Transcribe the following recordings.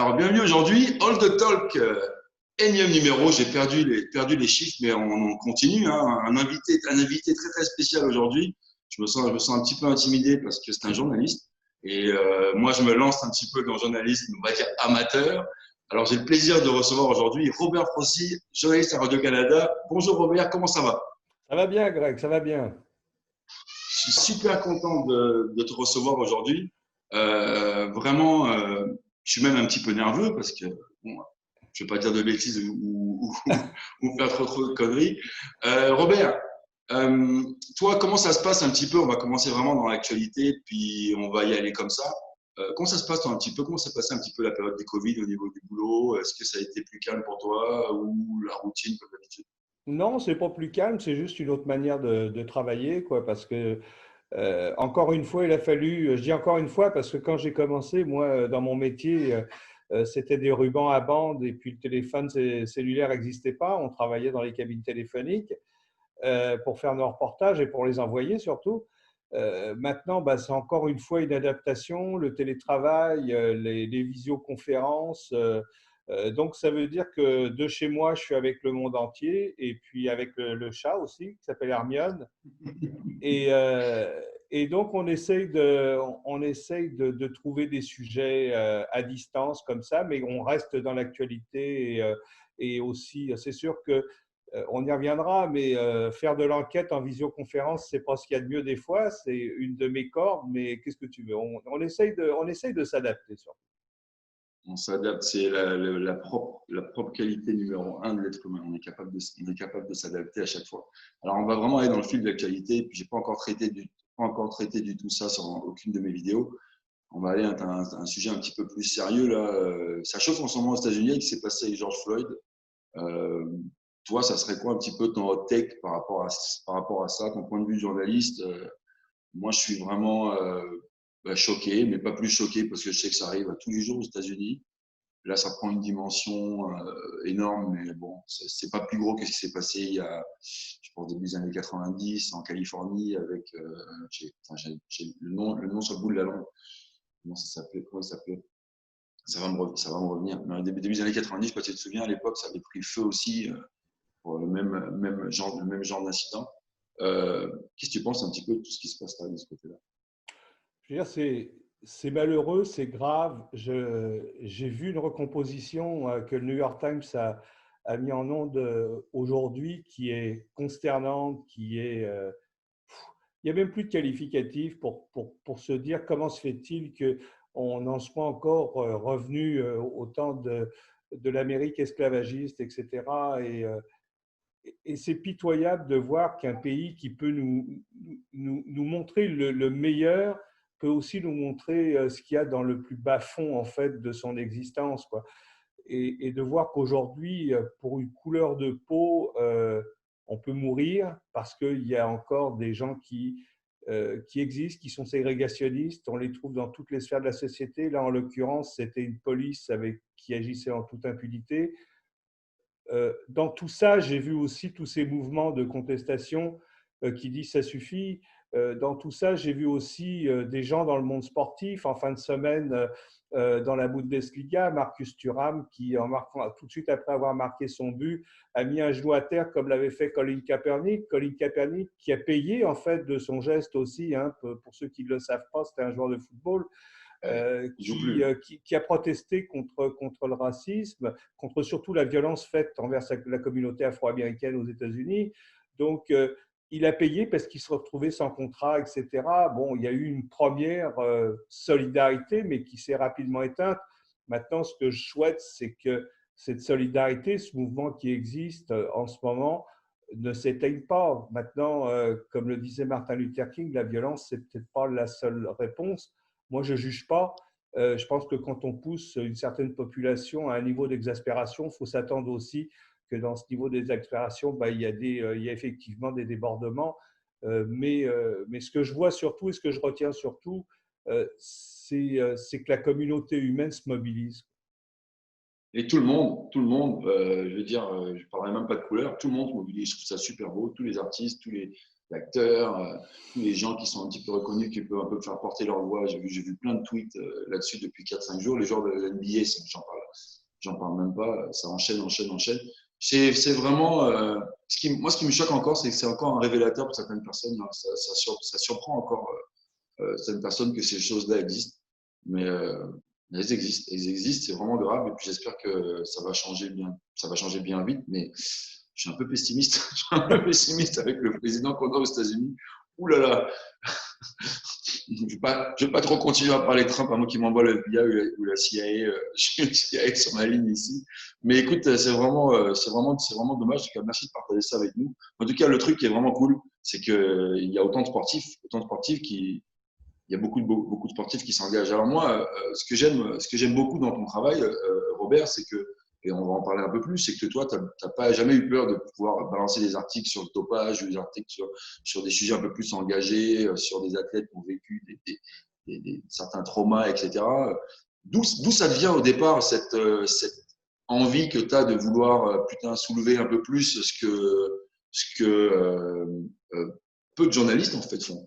Alors, bienvenue aujourd'hui, All the Talk, énième numéro. J'ai perdu les chiffres, mais on continue. Hein. Un invité très, très spécial aujourd'hui. Je me sens un petit peu intimidé parce que c'est un journaliste. Et moi, je me lance un petit peu dans le journalisme, on va dire amateur. Alors, j'ai le plaisir de recevoir aujourd'hui Robert Frossi, journaliste à Radio-Canada. Bonjour Robert, comment ça va? Ça va bien, Greg, ça va bien. Je suis super content de te recevoir aujourd'hui. Vraiment, je suis même un petit peu nerveux parce que, bon, je ne vais pas dire de bêtises ou faire trop de conneries. Robert, toi, comment ça se passe un petit peu? On va commencer vraiment dans l'actualité, puis on va y aller comme ça. Comment ça se passe toi, un petit peu? Comment s'est passé un petit peu la période du Covid au niveau du boulot? Est-ce que ça a été plus calme pour toi ou la routine comme d'habitude? Non, c'est pas plus calme, c'est juste une autre manière de travailler, quoi, parce que, encore une fois, il a fallu, je dis encore une fois, parce que quand j'ai commencé, moi, dans mon métier, c'était des rubans à bande et puis le téléphone cellulaire n'existait pas. On travaillait dans les cabines téléphoniques pour faire nos reportages et pour les envoyer surtout. Maintenant, bah, c'est encore une fois une adaptation, le télétravail, les visioconférences. Donc, ça veut dire que de chez moi, je suis avec le monde entier et puis avec le chat aussi, qui s'appelle Hermione. Et, euh, et donc, on essaye de trouver des sujets à distance comme ça, mais on reste dans l'actualité et aussi, c'est sûr que on y reviendra, mais faire de l'enquête en visioconférence, c'est pas ce qu'il y a de mieux des fois. C'est une de mes cordes, mais qu'est-ce que tu veux? On essaye de s'adapter. On s'adapte, c'est la propre qualité numéro un de l'être humain. On est capable de s'adapter à chaque fois. Alors, on va vraiment aller dans le fil de l'actualité. Puis, j'ai pas encore traité du tout ça sur aucune de mes vidéos. On va aller à un sujet un petit peu plus sérieux là. Ça chauffe en ce moment aux États-Unis avec ce qui s'est passé avec George Floyd. Euh, Toi, ça serait quoi un petit peu ton hot take par rapport à ça, ton point de vue de journaliste? Moi, je suis vraiment choqué, mais pas plus choqué parce que je sais que ça arrive à tous les jours aux États-Unis. Là, ça prend une dimension énorme, mais bon, c'est pas plus gros que ce qui s'est passé il y a, je pense, début des années 90 en Californie avec, j'ai le nom sur le bout de la langue. Comment ça s'appelait? Comment ça s'appelait? Ça va me revenir. Mais au début des années 90, je sais pas si tu te souviens, à l'époque, ça avait pris feu aussi pour le même genre d'incident. Qu'est-ce que tu penses un petit peu de tout ce qui se passe là de ce côté-là? Je veux dire, c'est malheureux, c'est grave. J'ai vu une recomposition que le New York Times a mis en onde aujourd'hui qui est consternante, il n'y a même plus de qualificatif pour se dire comment se fait-il qu'on n'en soit encore revenu au temps de l'Amérique esclavagiste, etc. Et c'est pitoyable de voir qu'un pays qui peut nous montrer le meilleur peut aussi nous montrer ce qu'il y a dans le plus bas fond en fait de son existence, quoi. Et de voir qu'aujourd'hui, pour une couleur de peau, on peut mourir parce qu'il y a encore des gens qui existent, qui sont ségrégationnistes. On les trouve dans toutes les sphères de la société. Là, en l'occurrence, c'était une police qui agissait en toute impunité. Dans tout ça, j'ai vu aussi tous ces mouvements de contestation qui disent ça suffit. Dans tout ça, j'ai vu aussi des gens dans le monde sportif en fin de semaine dans la Bundesliga, Marcus Thuram qui, en marquant, tout de suite après avoir marqué son but, a mis un genou à terre comme l'avait fait Colin Kaepernick. Colin Kaepernick qui a payé en fait de son geste aussi. Hein, pour ceux qui ne le savent pas, c'était un joueur de football qui a protesté contre le racisme, contre surtout la violence faite envers la communauté afro-américaine aux États-Unis. Donc, il a payé parce qu'il se retrouvait sans contrat, etc. Bon, il y a eu une première solidarité, mais qui s'est rapidement éteinte. Maintenant, ce que je souhaite, c'est que cette solidarité, ce mouvement qui existe en ce moment, ne s'éteigne pas. Maintenant, comme le disait Martin Luther King, la violence, c'est peut-être pas la seule réponse. Moi, je ne juge pas. Je pense que quand on pousse une certaine population à un niveau d'exaspération, il faut s'attendre aussi que dans ce niveau d'exaspération, il y a effectivement des débordements. Mais ce que je vois surtout et ce que je retiens surtout, c'est que la communauté humaine se mobilise. Et tout le monde, je veux dire, je ne parlerai même pas de couleur, tout le monde se mobilise. Je trouve ça super beau, tous les artistes, d'acteurs, tous les gens qui sont un petit peu reconnus, qui peuvent un peu faire porter leur voix. J'ai vu plein de tweets là-dessus depuis 4-5 jours. Les joueurs de l'NBA, j'en parle même pas, ça enchaîne, enchaîne, enchaîne. C'est vraiment, moi, ce qui me choque encore, c'est que c'est encore un révélateur pour certaines personnes. Hein. Ça surprend encore certaines personnes que ces choses-là existent. Mais elles existent, c'est vraiment grave. Et puis j'espère que ça va changer bien vite. Mais je suis un peu pessimiste. Je suis un peu pessimiste avec le président qu'on a aux États-Unis. Ouh là là, je ne vais pas trop continuer à parler de Trump, à moi qui m'envoie le FBI ou la CIA, CIA sur ma ligne ici. Mais écoute, c'est vraiment dommage. En tout cas, merci de partager ça avec nous. En tout cas, le truc qui est vraiment cool, c'est qu'il y a autant de sportifs qui, il y a beaucoup de sportifs qui s'engagent. Alors moi, ce que j'aime beaucoup dans ton travail, Robert, c'est que, et on va en parler un peu plus, c'est que toi, tu n'as pas jamais eu peur de pouvoir balancer des articles sur le dopage ou des articles sur des sujets un peu plus engagés, sur des athlètes qui ont vécu certains traumas, etc. D'où ça vient au départ, cette envie que tu as de vouloir soulever un peu plus ce que peu de journalistes en fait font.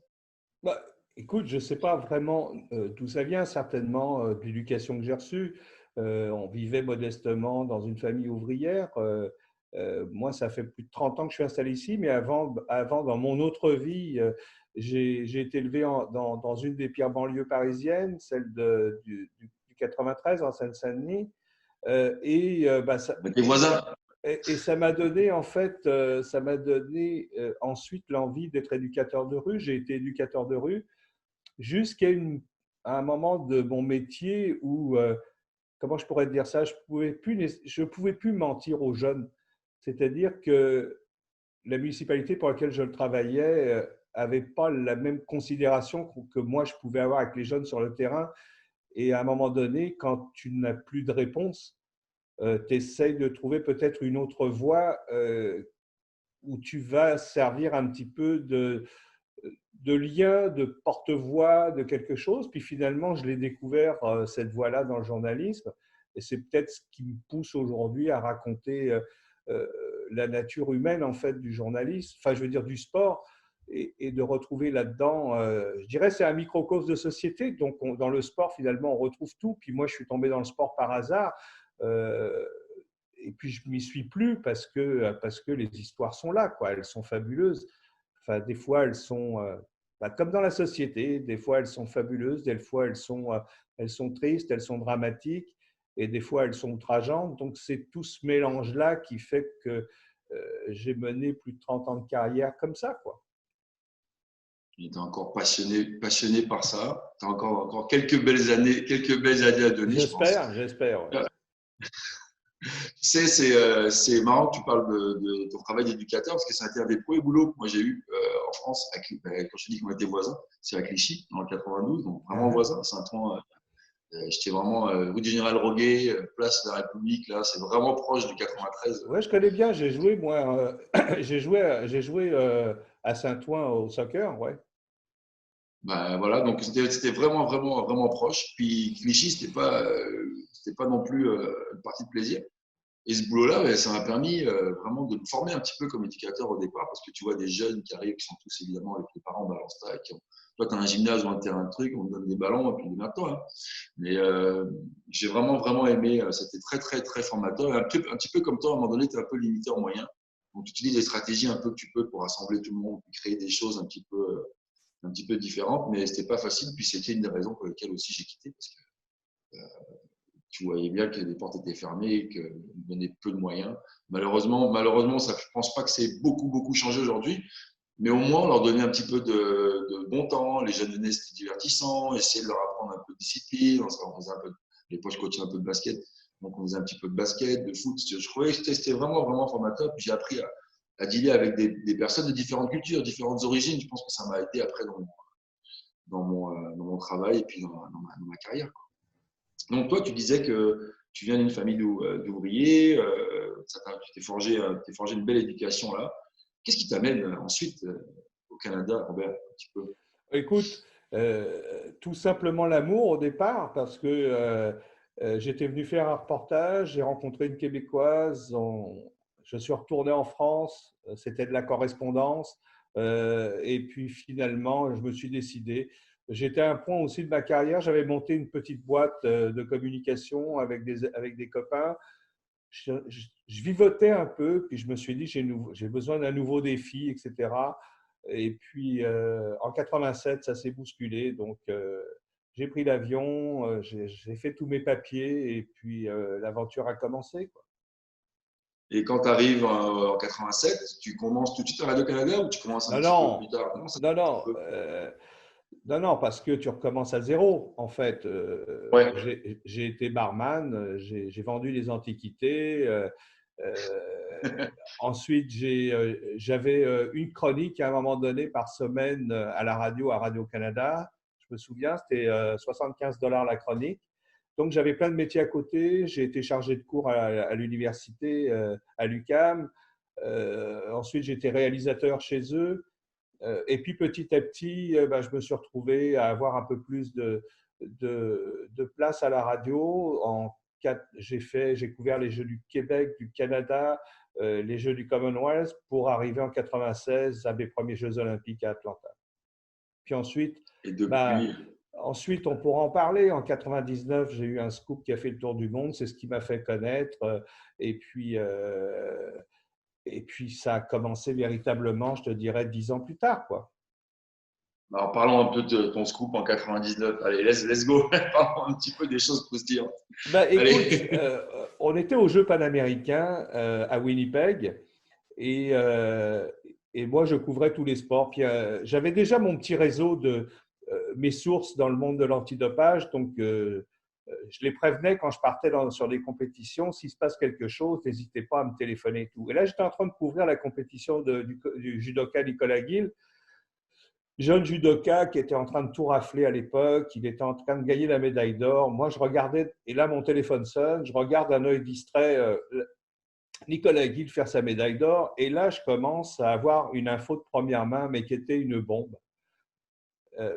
Bah, écoute, je ne sais pas vraiment d'où ça vient, certainement de l'éducation que j'ai reçue. On vivait modestement dans une famille ouvrière. Moi, ça fait plus de 30 ans que je suis installé ici, mais avant dans mon autre vie, j'ai été élevé dans une des pires banlieues parisiennes, celle du 93, en Seine-Saint-Denis. Bah, Tes voisins. et ça m'a donné, en fait, ça m'a donné ensuite l'envie d'être éducateur de rue. J'ai été éducateur de rue à un moment de mon métier où, comment je pourrais dire ça, je pouvais plus mentir aux jeunes. C'est-à-dire que la municipalité pour laquelle je travaillais avait pas la même considération que moi je pouvais avoir avec les jeunes sur le terrain. Et à un moment donné, quand tu n'as plus de réponse, tu essayes de trouver peut-être une autre voie où tu vas servir un petit peu de lien, de porte-voix de quelque chose. Puis finalement, je l'ai découvert, cette voie-là, dans le journalisme. Et c'est peut-être ce qui me pousse aujourd'hui à raconter euh, la nature humaine, en fait, du journalisme, enfin, je veux dire, du sport, et de retrouver là-dedans, je dirais, c'est un microcosme de société. Donc, dans le sport, finalement, on retrouve tout. Puis moi, je suis tombé dans le sport par hasard. Euh, et puis, je m'y suis plus parce que les histoires sont là, quoi. Elles sont fabuleuses. Enfin, des fois, elles sont comme dans la société, des fois elles sont fabuleuses, des fois elles sont tristes, elles sont dramatiques, et des fois elles sont outrageantes. Donc c'est tout ce mélange-là qui fait que j'ai mené plus de 30 ans de carrière comme ça, quoi. Tu es encore passionné par ça. Tu as encore quelques belles années à donner, je pense. J'espère, ouais. Tu sais, c'est marrant que tu parles de ton travail d'éducateur parce que c'est un des premiers boulots que moi j'ai eu en France. Quand je te dis qu'on était voisins, c'est à Clichy, dans le 92, donc vraiment voisin. Saint-Ouen, j'étais vraiment rue du Général Roguet, place de la République, là, c'est vraiment proche du 93. Ouais, je connais bien. J'ai joué, moi, j'ai joué à Saint-Ouen au soccer, ouais. Ben, voilà, donc c'était vraiment proche. Puis Clichy, c'était pas non plus une partie de plaisir. Et ce boulot-là, ouais, ça m'a permis vraiment de me former un petit peu comme éducateur au départ, parce que tu vois des jeunes qui arrivent, qui sont tous évidemment avec les parents balancent ça, toi, tu as un gymnase ou un terrain de truc, on te donne des ballons et puis démerde-toi. Hein. Mais j'ai vraiment aimé, c'était très formateur. Un petit peu comme toi, à un moment donné, tu es un peu limité en moyens. Donc, tu utilises des stratégies un peu que tu peux pour rassembler tout le monde, puis créer des choses un petit peu différentes, mais c'était pas facile. Puis c'était une des raisons pour lesquelles aussi j'ai quitté, parce que tu voyais bien que les portes étaient fermées et qu'on donnait peu de moyens. Malheureusement, ça, je ne pense pas que c'est beaucoup changé aujourd'hui, mais au moins on leur donnait un petit peu de bon temps. Les jeunes venaient, c'était divertissant, essayer de leur apprendre un peu de discipline. On faisait un peu, les fois, je coachais un peu de basket, donc on faisait un petit peu de basket, de foot. Je trouvais que c'était vraiment formateur. Puis j'ai appris à dealer avec des personnes de différentes cultures, différentes origines. Je pense que ça m'a aidé après dans mon travail et puis dans ma carrière. Donc, toi, tu disais que tu viens d'une famille d'ouvriers, tu t'es forgé une belle éducation là. Qu'est-ce qui t'amène ensuite au Canada, Robert, un petit peu? Écoute, tout simplement l'amour au départ, parce que j'étais venu faire un reportage, j'ai rencontré une Québécoise, je suis retourné en France, c'était de la correspondance. Et puis finalement, je me suis décidé. J'étais à un point aussi de ma carrière, j'avais monté une petite boîte de communication avec des copains. Je vivotais un peu, puis je me suis dit, j'ai besoin d'un nouveau défi, etc. Et puis en 87, ça s'est bousculé. Donc j'ai pris l'avion, j'ai fait tous mes papiers, et puis l'aventure a commencé, quoi. Et quand tu arrives en 87, tu commences tout de suite à Radio-Canada ou tu commences un Non, petit peu plus non, tard? Comment ça se non, passe un non, peu? non, non, parce que tu recommences à zéro, en fait. Ouais. J'ai été barman, j'ai vendu des antiquités. Euh, Ensuite, j'avais une chronique à un moment donné par semaine à la radio, à Radio-Canada. Je me souviens, c'était 75 $ la chronique. Donc, j'avais plein de métiers à côté. J'ai été chargé de cours à l'université, à l'UQAM. Ensuite, j'étais réalisateur chez eux. Et puis petit à petit, ben, je me suis retrouvé à avoir un peu plus de place à la radio. J'ai couvert les Jeux du Québec, du Canada, les Jeux du Commonwealth pour arriver en 96 à mes premiers Jeux olympiques à Atlanta. Puis ensuite, Et ben, depuis, ensuite, on pourra en parler. En 99, j'ai eu un scoop qui a fait le tour du monde. C'est ce qui m'a fait connaître. Et puis, euh, et puis, ça a commencé véritablement, je te dirais, 10 ans plus tard, quoi. alors parlons un peu de ton scoop en 99. Allez, let's go. Parlons un petit peu des choses croustillantes. Bah, écoute, Allez. on était aux Jeux panaméricains à Winnipeg, et, euh, et moi, je couvrais tous les sports. Puis, j'avais déjà mon petit réseau de mes sources dans le monde de l'antidopage, donc je les prévenais quand je partais sur des compétitions. S'il se passe quelque chose, n'hésitez pas à me téléphoner et tout. Et là, j'étais en train de couvrir la compétition du judoka Nicolas Gill, jeune judoka qui était en train de tout rafler à l'époque. Il était en train de gagner la médaille d'or. Moi, je regardais, et là, mon téléphone sonne. Je regarde d'un œil distrait Nicolas Gill faire sa médaille d'or. Et là, je commence à avoir une info de première main, mais qui était une bombe.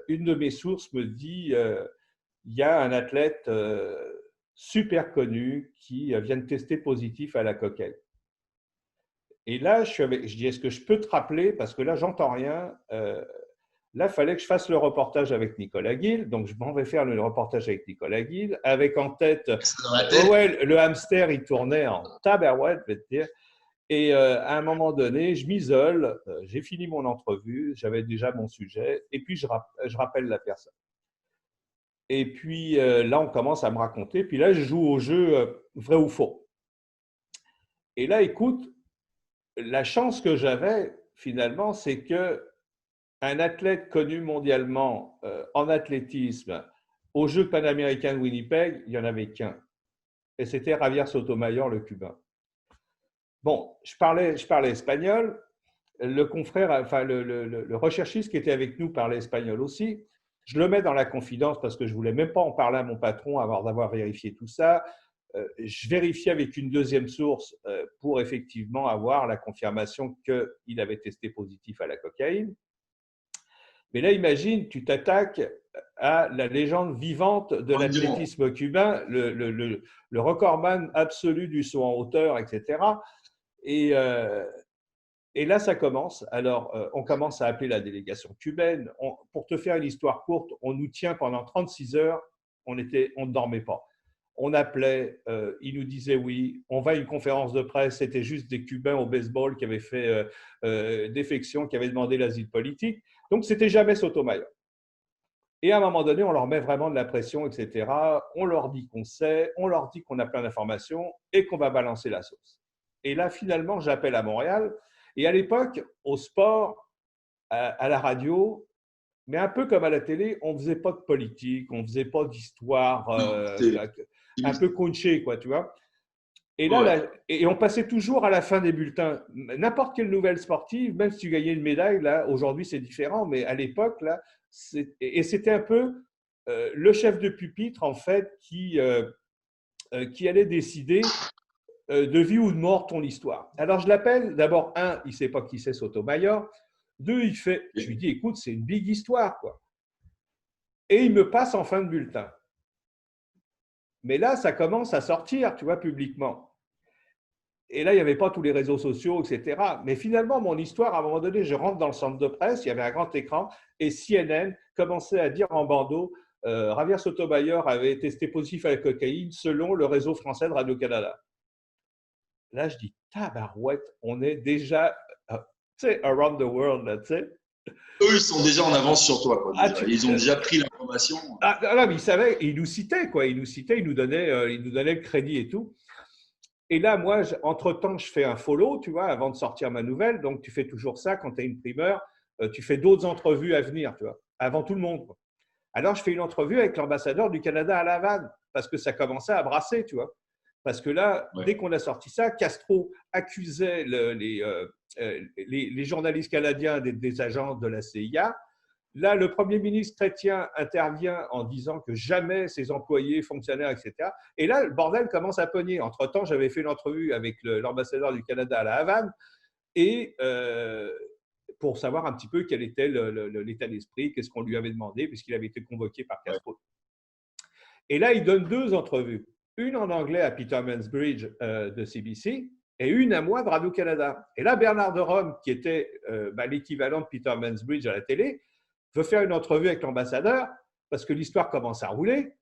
Une de mes sources me dit il y a un athlète super connu qui vient de tester positif à la cocaïne. Et là, je dis est-ce que je peux te rappeler, parce que là, j'entends rien. Là, il fallait que je fasse le reportage avec Nicolas Gill. Donc, je m'en vais faire le reportage avec Nicolas Gill, avec en tête, Ça dans la oh tête. ouais, le hamster, il tournait en tabarouette, je vais te dire. Et à un moment donné, je m'isole, j'ai fini mon entrevue, j'avais déjà mon sujet, et puis je rappelle la personne. Et puis là, on commence à me raconter. Puis là, je joue au jeu vrai ou faux. Et là, écoute, la chance que j'avais finalement, c'est que un athlète connu mondialement en athlétisme aux Jeux panaméricains de Winnipeg, il n'y en avait qu'un. Et c'était Javier Sotomayor, le Cubain. Bon, je parlais espagnol. Le confrère, enfin le recherchiste qui était avec nous parlait espagnol aussi. Je le mets dans la confidence parce que je ne voulais même pas en parler à mon patron avant d'avoir vérifié tout ça. Je vérifie avec une deuxième source pour effectivement avoir la confirmation qu'il avait testé positif à la cocaïne. Mais là, imagine, tu t'attaques à la légende vivante de Mondial. l'athlétisme cubain, le recordman absolu du saut en hauteur, etc. Et, euh, et là, ça commence. Alors, on commence à appeler la délégation cubaine. Pour te faire une histoire courte, on nous tient pendant 36 heures. On ne dormait pas. On appelait, ils nous disaient oui. On va à une conférence de presse. C'était juste des Cubains au baseball qui avaient fait défection, qui avaient demandé l'asile politique. Donc, c'était jamais Sotomayor. Et à un moment donné, on leur met vraiment de la pression, etc. On leur dit qu'on sait, on leur dit qu'on a plein d'informations et qu'on va balancer la sauce. Et là, finalement, j'appelle à Montréal. Et à l'époque, au sport, à la radio, mais un peu comme à la télé, on ne faisait pas de politique, on ne faisait pas d'histoire Non, c'est un peu conchée, quoi, tu vois. Et là, ouais. et on passait toujours à la fin des bulletins. N'importe quelle nouvelle sportive, même si tu gagnais une médaille, là, aujourd'hui c'est différent, mais à l'époque, là, et c'était un peu le chef de pupitre, en fait, qui allait décider de vie ou de mort ton histoire. Alors je l'appelle, d'abord, un, il ne sait pas qui c'est Sotomayor. Deux, je lui dis, écoute, c'est une big histoire, quoi. Et il me passe en fin de bulletin. Mais là, ça commence à sortir, tu vois, publiquement. Et là, il n'y avait pas tous les réseaux sociaux, etc. Mais finalement, mon histoire, à un moment donné, je rentre dans le centre de presse, il y avait un grand écran, et CNN commençait à dire en bandeau Javier Sotomayor avait testé positif à la cocaïne selon le réseau français de Radio-Canada. Là, je dis, tabarouette, on est déjà, tu sais, around the world, là, tu sais. Eux, ils sont déjà en avance sur toi, quoi, Ah, déjà. Ils ont déjà pris l'information. non, mais ils savaient, ils nous citaient, quoi. Ils nous citaient, ils nous donnaient le crédit et tout. Et là, moi, entre-temps, je fais un follow, tu vois, avant de sortir ma nouvelle. Donc, tu fais toujours ça quand tu as une primeur. Tu fais d'autres entrevues à venir, tu vois, avant tout le monde. Alors, je fais une entrevue avec l'ambassadeur du Canada à La Havane, parce que ça commençait à brasser, tu vois. Parce que là, Ouais. dès qu'on a sorti ça, Castro accusait les journalistes canadiens d'être des agents de la CIA. Là, le Premier ministre chrétien intervient en disant que jamais ses employés, fonctionnaires, etc. Et là, le bordel commence à pogner. Entre-temps, j'avais fait une entrevue avec l'ambassadeur du Canada à La Havane et pour savoir un petit peu quel était l'état d'esprit, qu'est-ce qu'on lui avait demandé, puisqu'il avait été convoqué par Castro. Ouais. Et là, il donne deux entrevues. Une en anglais à Peter Mansbridge de CBC et une à moi de Radio-Canada. Et là, Bernard de Rome, qui était l'équivalent de Peter Mansbridge à la télé, veut faire une entrevue avec l'ambassadeur parce que l'histoire commence à rouler.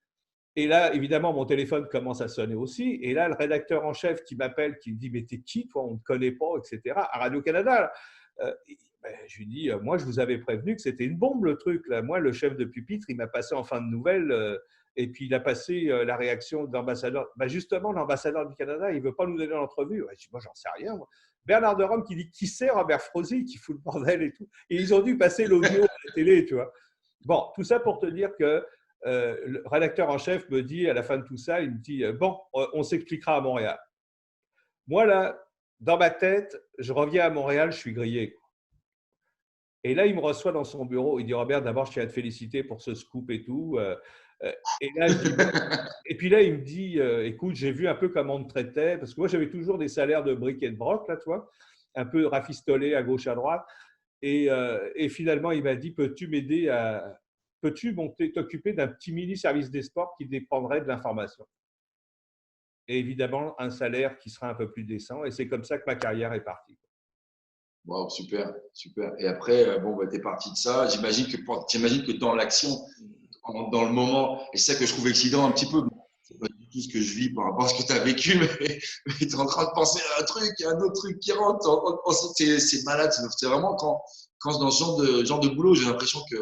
Et là, évidemment, mon téléphone commence à sonner aussi. Et là, le rédacteur en chef qui m'appelle, qui me dit « Mais t'es qui, toi? On ne te connaît pas, etc. » à Radio-Canada. Je lui dis « Moi, je vous avais prévenu que c'était une bombe, le truc. Là. Moi, le chef de pupitre, il m'a passé en fin de nouvelle. Et puis, il a passé la réaction de l'ambassadeur. Justement, l'ambassadeur du Canada, il ne veut pas nous donner l'entrevue. Je dis « Moi, j'en sais rien. Moi. » Bernard de Rome qui dit « Qui c'est Robert Frozy qui fout le bordel et tout ?» Et ils ont dû passer l'audio à la télé, tu vois. Bon, tout ça pour te dire que le rédacteur en chef me dit, à la fin de tout ça, il me dit « Bon, on s'expliquera à Montréal. » Moi, là, dans ma tête, je reviens à Montréal, je suis grillé. Et là, il me reçoit dans son bureau. Il dit « Robert, d'abord, je tiens à te féliciter pour ce scoop et tout. » Et là, je dis et puis là, il me dit « Écoute, j'ai vu un peu comment on te traitait. » Parce que moi, j'avais toujours des salaires de briques et de broc, là, tu vois, un peu rafistolés à gauche, à droite. Et finalement, il m'a dit « Peux-tu m'aider à… Peux-tu t'occuper d'un petit mini-service des sports qui dépendrait de l'information ?» Et évidemment, un salaire qui sera un peu plus décent. Et c'est comme ça que ma carrière est partie. Wow, super, super. Et après, tu es parti de ça. J'imagine que dans l'action, dans le moment, et c'est ça que je trouve excitant un petit peu, c'est pas du tout ce que je vis par rapport à ce que tu as vécu, mais tu es en train de penser à un truc, il y a un autre truc qui rentre, tu es en train de penser, c'est malade. C'est vraiment quand dans ce genre de boulot, j'ai l'impression que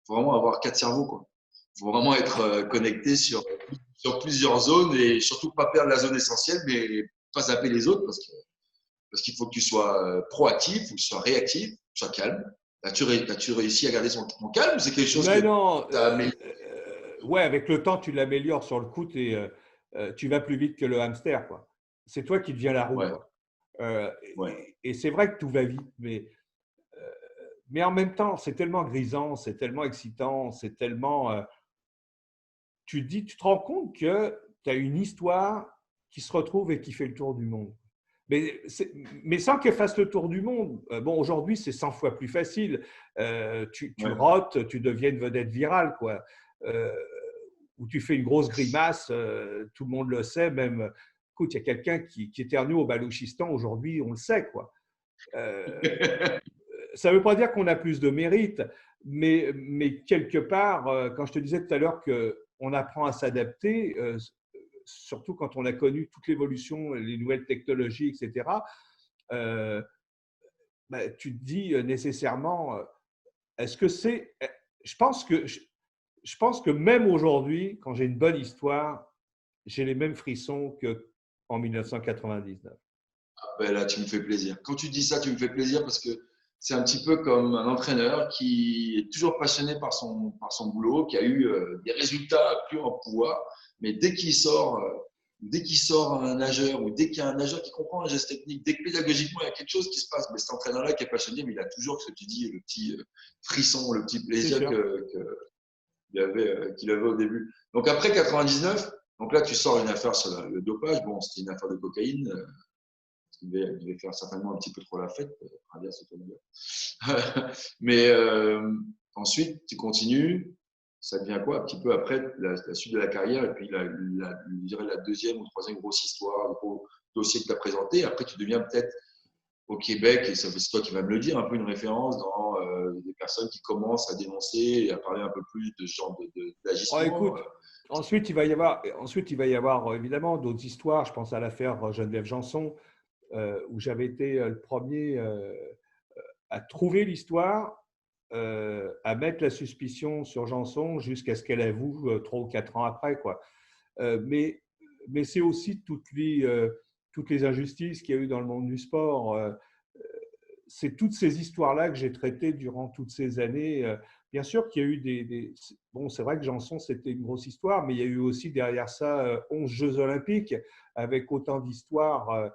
faut vraiment avoir 4 cerveaux, quoi. Faut vraiment être connecté sur plusieurs zones et surtout pas perdre la zone essentielle, mais pas zapper les autres parce qu'il faut que tu sois proactif, il faut que tu sois réactif, que tu sois calme. As-tu réussi à garder ton calme ou c'est quelque chose Mais que non, tu as amélioré? ouais, avec le temps, tu l'améliores sur le coup, tu vas plus vite que le hamster, quoi. C'est toi qui deviens la roue, Ouais, quoi. ouais. Et c'est vrai que tout va vite, mais en même temps, c'est tellement grisant, c'est tellement excitant, c'est tellement… tu te rends compte que tu as une histoire qui se retrouve et qui fait le tour du monde. Mais sans qu'elle fasse le tour du monde. Bon, aujourd'hui, c'est 100 fois plus facile. Tu Ouais. rotes, tu deviens une vedette virale, quoi. Ou tu fais une grosse grimace, tout le monde le sait, même… Écoute, il y a quelqu'un qui éternue au Balouchistan, aujourd'hui, on le sait, quoi. Ça ne veut pas dire qu'on a plus de mérite, mais quelque part, quand je te disais tout à l'heure qu'on apprend à s'adapter, surtout quand on a connu toute l'évolution, les nouvelles technologies, etc., tu te dis nécessairement, est-ce que c'est… Je pense que même aujourd'hui, quand j'ai une bonne histoire, j'ai les mêmes frissons qu'en 1999. Là, tu me fais plaisir. Quand tu dis ça, tu me fais plaisir parce que c'est un petit peu comme un entraîneur qui est toujours passionné par son boulot, qui a eu des résultats plus en pouvoir, mais dès qu'il sort un nageur ou dès qu'il y a un nageur qui comprend un geste technique, dès que pédagogiquement il y a quelque chose qui se passe, mais cet entraîneur-là qui est passionné, mais il a toujours ce que tu dis, le petit frisson, le petit plaisir qu'il avait au début. Donc après 99, donc là tu sors une affaire sur le dopage, bon c'était une affaire de cocaïne. Il devait faire certainement un petit peu trop la fête, Javier Sotomayor. Mais ensuite, tu continues. Ça devient quoi? Un petit peu après la suite de la carrière et puis je dirais la deuxième ou troisième grosse histoire, dossier que tu as présenté. Après, tu deviens peut-être au Québec, et c'est toi qui vas me le dire, un peu une référence dans des personnes qui commencent à dénoncer et à parler un peu plus de ce genre Oh, d'agissement. écoute, ensuite, il va y avoir évidemment d'autres histoires. Je pense à l'affaire Geneviève Janson, où j'avais été le premier à trouver l'histoire, à mettre la suspicion sur Janson jusqu'à ce qu'elle avoue 3 ou 4 ans après, quoi. Mais c'est aussi toutes les injustices qu'il y a eu dans le monde du sport. C'est toutes ces histoires-là que j'ai traitées durant toutes ces années. Bien sûr qu'il y a eu Bon, c'est vrai que Janson, c'était une grosse histoire, mais il y a eu aussi derrière ça 11 Jeux olympiques avec autant d'histoires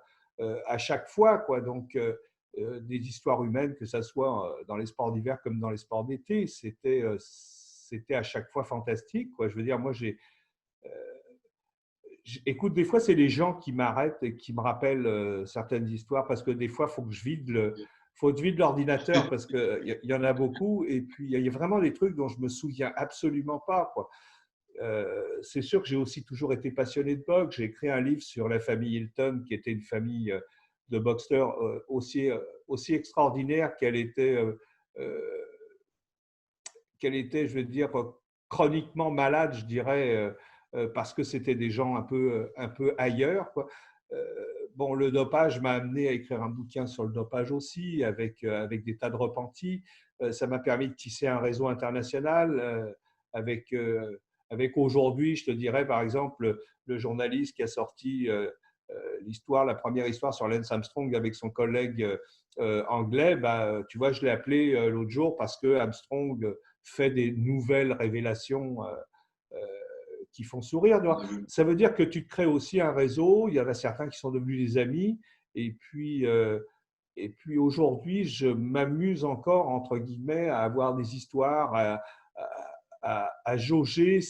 à chaque fois, quoi. Donc, des histoires humaines, que ce soit dans les sports d'hiver comme dans les sports d'été, c'était à chaque fois fantastique, quoi. Je veux dire, moi, écoute, des fois, c'est les gens qui m'arrêtent et qui me rappellent certaines histoires parce que des fois, il faut que je vide l'ordinateur parce qu'il y en a beaucoup. Et puis, il y a vraiment des trucs dont je me souviens absolument pas, quoi. C'est sûr que j'ai aussi toujours été passionné de boxe. J'ai écrit un livre sur la famille Hilton, qui était une famille de boxeurs aussi extraordinaire euh, qu'elle était, je veux dire, chroniquement malade, je dirais, parce que c'était des gens un peu ailleurs, quoi. Bon, le dopage m'a amené à écrire un bouquin sur le dopage aussi, avec des tas de repentis. Ça m'a permis de tisser un réseau international avec, avec aujourd'hui, je te dirais, par exemple, le journaliste qui a sorti la première histoire sur Lance Armstrong avec son collègue anglais. Bah, tu vois, je l'ai appelé l'autre jour parce que Armstrong fait des nouvelles révélations euh, qui font sourire. Ça veut dire que tu te crées aussi un réseau. Il y en a certains qui sont devenus des amis. Et puis aujourd'hui, je m'amuse encore, entre guillemets, à avoir des histoires, à jauger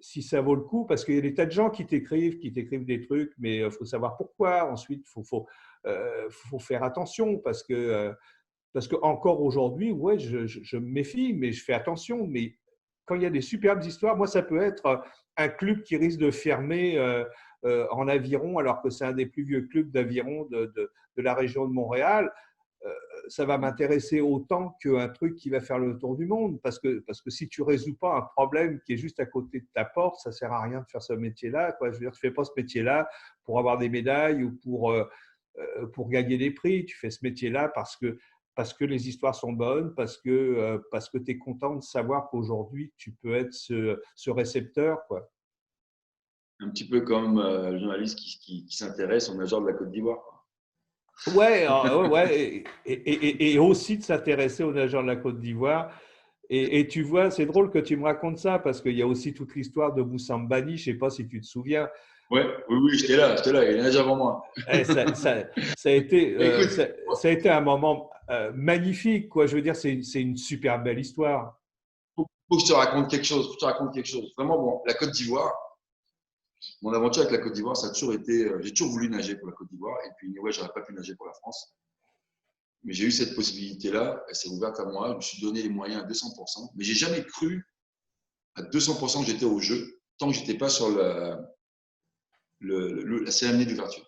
si ça vaut le coup, parce qu'il y a des tas de gens qui t'écrivent des trucs, mais il faut savoir pourquoi. Ensuite, faut faire attention, parce que encore aujourd'hui, ouais, je me méfie, mais je fais attention. Mais quand il y a des superbes histoires, moi, ça peut être un club qui risque de fermer en aviron, alors que c'est un des plus vieux clubs d'aviron de la région de Montréal. Euh, Ça va m'intéresser autant qu'un truc qui va faire le tour du monde, parce que si tu ne résous pas un problème qui est juste à côté de ta porte, ça ne sert à rien de faire ce métier-là, quoi. Je veux dire, tu ne fais pas ce métier-là pour avoir des médailles ou pour gagner des prix. Tu fais ce métier-là parce que les histoires sont bonnes, parce que tu es content de savoir qu'aujourd'hui, tu peux être ce récepteur, quoi. Un petit peu comme le journaliste qui s'intéresse aux nageurs de la Côte d'Ivoire. Ouais, ouais, et aussi de s'intéresser aux nageurs de la Côte d'Ivoire. Et tu vois, c'est drôle que tu me racontes ça, parce qu'il y a aussi toute l'histoire de Moussa Mbani, je ne sais pas si tu te souviens. Ouais, oui, oui, j'étais là, il nage avant moi. Eh, Écoute, ça a été un moment magnifique, quoi. Je veux dire, c'est une super belle histoire. faut que je te raconte quelque chose. Faut que je te raconte quelque chose. Vraiment, bon, la Côte d'Ivoire, mon aventure avec la Côte d'Ivoire, ça a toujours été. J'ai toujours voulu nager pour la Côte d'Ivoire, et puis, ouais, j'aurais pas pu nager pour la France. Mais j'ai eu cette possibilité-là, elle s'est ouverte à moi, je me suis donné les moyens à 200%, mais j'ai jamais cru à 200% que j'étais au jeu, tant que j'étais pas sur la cérémonie d'ouverture.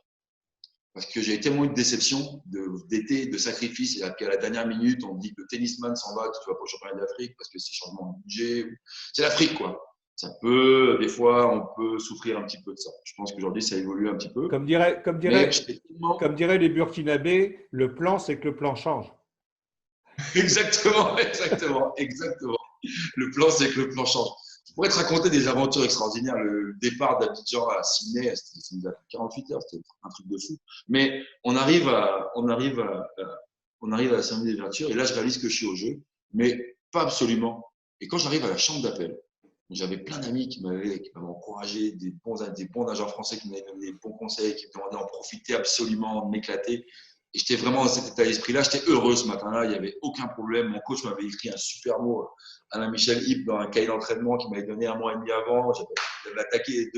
Parce que j'ai tellement eu de déception d'été, de sacrifice, et puis à la dernière minute, on me dit que le tennisman s'en va, que tu vas pour le championnat d'Afrique parce que c'est changement de budget. C'est l'Afrique, quoi. Ça peut, des fois, on peut souffrir un petit peu de ça. Je pense qu'aujourd'hui, ça évolue un petit peu. Comme dirait, comme Mais dirait, j'étais tellement. comme diraient les Burkinabés, le plan, c'est que le plan change. Exactement, exactement, exactement. Le plan, c'est que le plan change. Je pourrais te raconter des aventures extraordinaires. Le départ d'Abidjan à Sydney, ça nous a pris 48 heures, c'était un truc de fou. Mais on arrive à la cérémonie d'ouverture et là, je réalise que je suis au jeu, mais pas absolument. Et quand j'arrive à la chambre d'appel, j'avais plein d'amis qui m'avaient encouragé, des bons agents français qui m'avaient donné des bons conseils, qui me demandaient d'en profiter absolument, de m'éclater. Et j'étais vraiment dans cet état d'esprit-là. J'étais heureux ce matin-là. Il n'y avait aucun problème. Mon coach m'avait écrit un super mot, Alain Michel Hip, dans un cahier d'entraînement qu'il m'avait donné 1 mois et demi avant. J'avais attaqué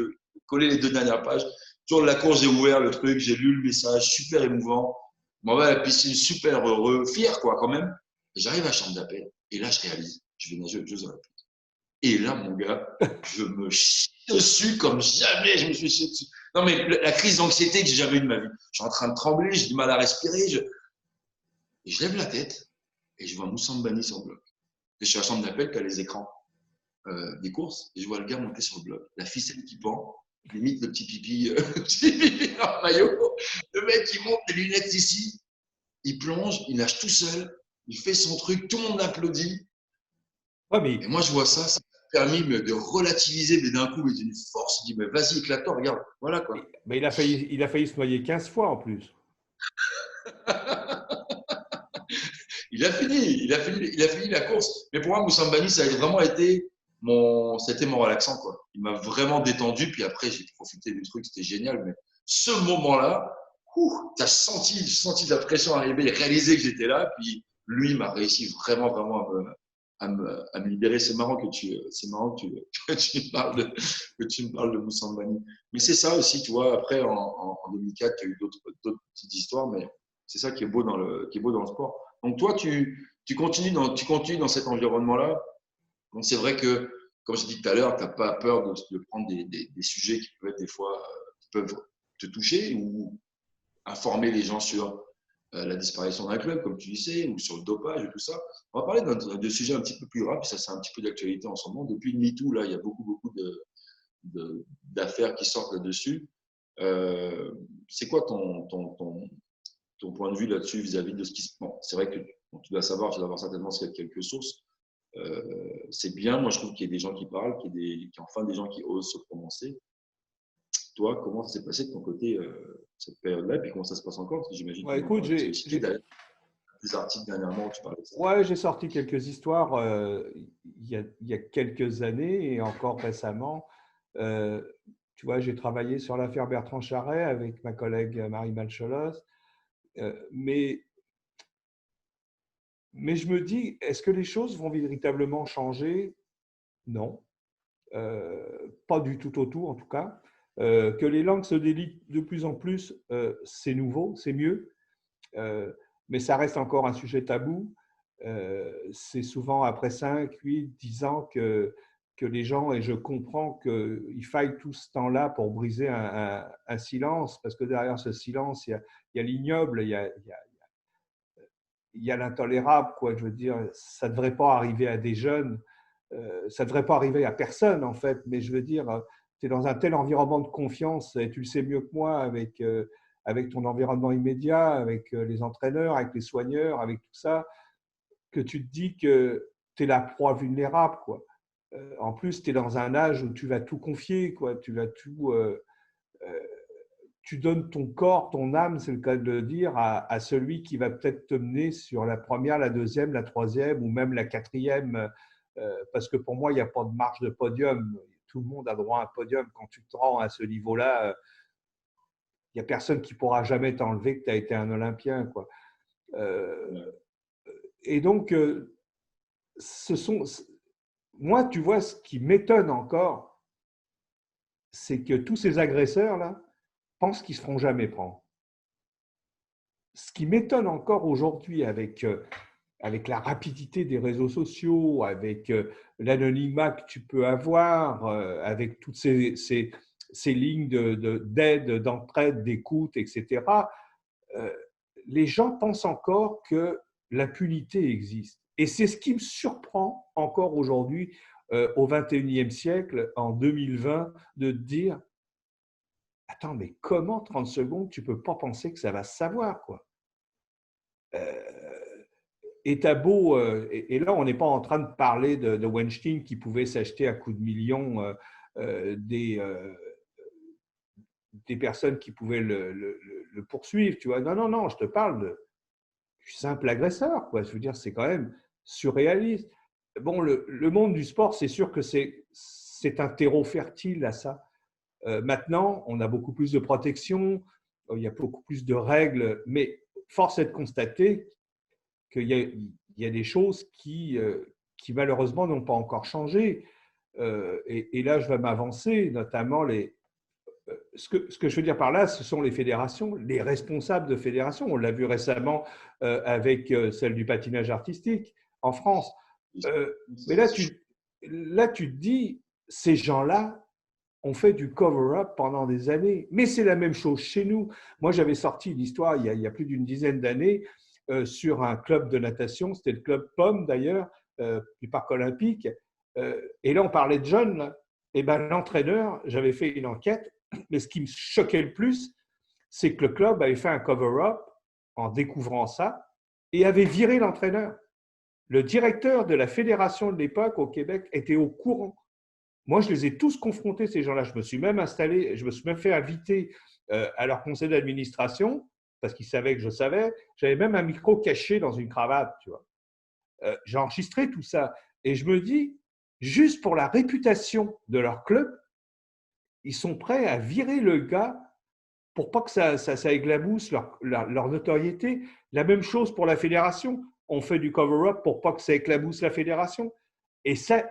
collé les 2 dernières pages. Tour de la course, j'ai ouvert le truc, j'ai lu le message, super émouvant. Je m'en vais à la piscine, super heureux, fier quoi quand même. Et j'arrive à la chambre d'appel et là je réalise, je vais nager aux Jeux Olympiques. Et là mon gars, je me chie dessus comme jamais je me suis chié dessus. Non, mais la crise d'anxiété que j'ai jamais eue de ma vie. Je suis en train de trembler, j'ai du mal à respirer. Et je lève la tête et je vois Moussa Mbani sur le bloc. Et je suis à la chambre d'appel qui a les écrans des courses et je vois le gars monter sur le bloc. La ficelle qui pend, limite le petit pipi, en maillot. Le mec qui monte, les lunettes ici, il plonge, il nage tout seul, il fait son truc, tout le monde applaudit. Ouais, mais, Et moi, je vois ça, ça m'a permis de relativiser, mais d'un coup, mais d'une force. Je dis, mais vas-y, éclate-toi, regarde. Voilà quoi. mais il a failli se noyer 15 fois en plus. Il a fini la course. Mais pour moi, Moussa Mbani, ça a vraiment été c'était mon relaxant, quoi. Il m'a vraiment détendu. Puis après, j'ai profité du truc, c'était génial. Mais ce moment-là, tu as senti la pression arriver et réalisé que j'étais là. Puis lui m'a réussi vraiment, vraiment à me libérer. C'est marrant que tu me parles de Moussa Mbani. Mais c'est ça aussi, tu vois. Après, en 2004, il y a eu d'autres petites histoires, mais c'est ça qui est beau qui est beau dans le sport. Donc toi, tu continues dans cet environnement-là. Bon, c'est vrai que, comme je dit tout à l'heure, tu n'as pas peur de prendre des sujets qui peuvent être des fois qui peuvent te toucher ou informer les gens sur la disparition d'un club, comme tu disais, ou sur le dopage et tout ça. On va parler de sujets un petit peu plus rapides, ça c'est un petit peu d'actualité en ce moment. Depuis le MeToo, là, il y a beaucoup d'affaires qui sortent là-dessus. C'est quoi ton point de vue là-dessus vis-à-vis de ce qui se passe? Bon, c'est vrai que bon, tu dois avoir certainement quelques sources. C'est bien, moi je trouve qu'il y a des gens qui parlent, qu'il y a enfin des gens qui osent se prononcer. Toi, comment ça s'est passé de ton côté cette période-là, et puis comment ça se passe encore? Parce que j'imagine que Ouais, tu en écoute, parles. Tu as cité des articles dernièrement où tu parlais de ça. ouais, j'ai sorti quelques histoires il y a quelques années et encore récemment. Euh, Tu vois, j'ai travaillé sur l'affaire Bertrand Charret avec ma collègue Marie Malcholos. Mais je me dis, est-ce que les choses vont véritablement changer? Non. Pas du tout autour en tout cas. Que les langues se délient de plus en plus, c'est nouveau, c'est mieux. Mais ça reste encore un sujet tabou. C'est souvent après 5, 8, 10 ans que les gens, et je comprends qu'il faille tout ce temps-là pour briser un silence, parce que derrière ce silence, il y a l'ignoble, il y a l'intolérable, quoi. Je veux dire, ça ne devrait pas arriver à des jeunes, ça ne devrait pas arriver à personne, en fait, mais je veux dire, tu es dans un tel environnement de confiance, et tu le sais mieux que moi, avec ton environnement immédiat, avec les entraîneurs, avec les soigneurs, avec tout ça, que tu te dis que tu es la proie vulnérable, quoi. En plus, tu es dans un âge où tu vas tout confier, quoi. Tu vas tout. Tu donnes ton corps, ton âme, c'est le cas de le dire, à celui qui va peut-être te mener sur la première, la deuxième, la troisième ou même la quatrième. Parce que pour moi, il n'y a pas de marche de podium. Tout le monde a droit à un podium. Quand tu te rends à ce niveau-là, il n'y a personne qui pourra jamais t'enlever que tu as été un Olympien, quoi. Et donc, moi, tu vois, ce qui m'étonne encore, c'est que tous ces agresseurs-là pensent qu'ils ne se feront jamais prendre. Ce qui m'étonne encore aujourd'hui avec la rapidité des réseaux sociaux, avec l'anonymat que tu peux avoir, avec toutes ces lignes d'aide, d'entraide, d'écoute, etc., les gens pensent encore que l'impunité existe. Et c'est ce qui me surprend encore aujourd'hui, au XXIe siècle, en 2020, de te dire « Attends, mais comment 30 secondes, tu ne peux pas penser que ça va se savoir, quoi ?» Et t'as beau, et là, on n'est pas en train de parler de Weinstein qui pouvait s'acheter à coups de millions des personnes qui pouvaient le poursuivre, tu vois. Non, non, non, je te parle du simple agresseur, quoi. Je veux dire, c'est quand même surréaliste. Bon, le monde du sport, c'est sûr que c'est un terreau fertile à ça. Maintenant, on a beaucoup plus de protection, il y a beaucoup plus de règles, mais force est de constater qu'il y a des choses qui malheureusement n'ont pas encore changé. Et là, je vais m'avancer, notamment ce que je veux dire par là, ce sont les fédérations, les responsables de fédérations. On l'a vu récemment avec celle du patinage artistique en France. Mais là, tu te dis, ces gens-là, on fait du cover-up pendant des années. Mais c'est la même chose chez nous. Moi, j'avais sorti une histoire il y a plus d'une dizaine d'années sur un club de natation. C'était le club Pomme, d'ailleurs, du parc olympique. Et là, on parlait de jeunes. Là. Et ben, l'entraîneur, j'avais fait une enquête, mais ce qui me choquait le plus, c'est que le club avait fait un cover-up en découvrant ça et avait viré l'entraîneur. Le directeur de la fédération de l'époque au Québec était au courant. Moi, je les ai tous confrontés, ces gens-là. Je me suis même installé, je me suis même fait inviter à leur conseil d'administration parce qu'ils savaient que je savais. J'avais même un micro caché dans une cravate, tu vois. J'ai enregistré tout ça. Et je me dis, juste pour la réputation de leur club, ils sont prêts à virer le gars pour pas que ça éclabousse leur notoriété. La même chose pour la fédération. On fait du cover-up pour pas que ça éclabousse la fédération. Et ça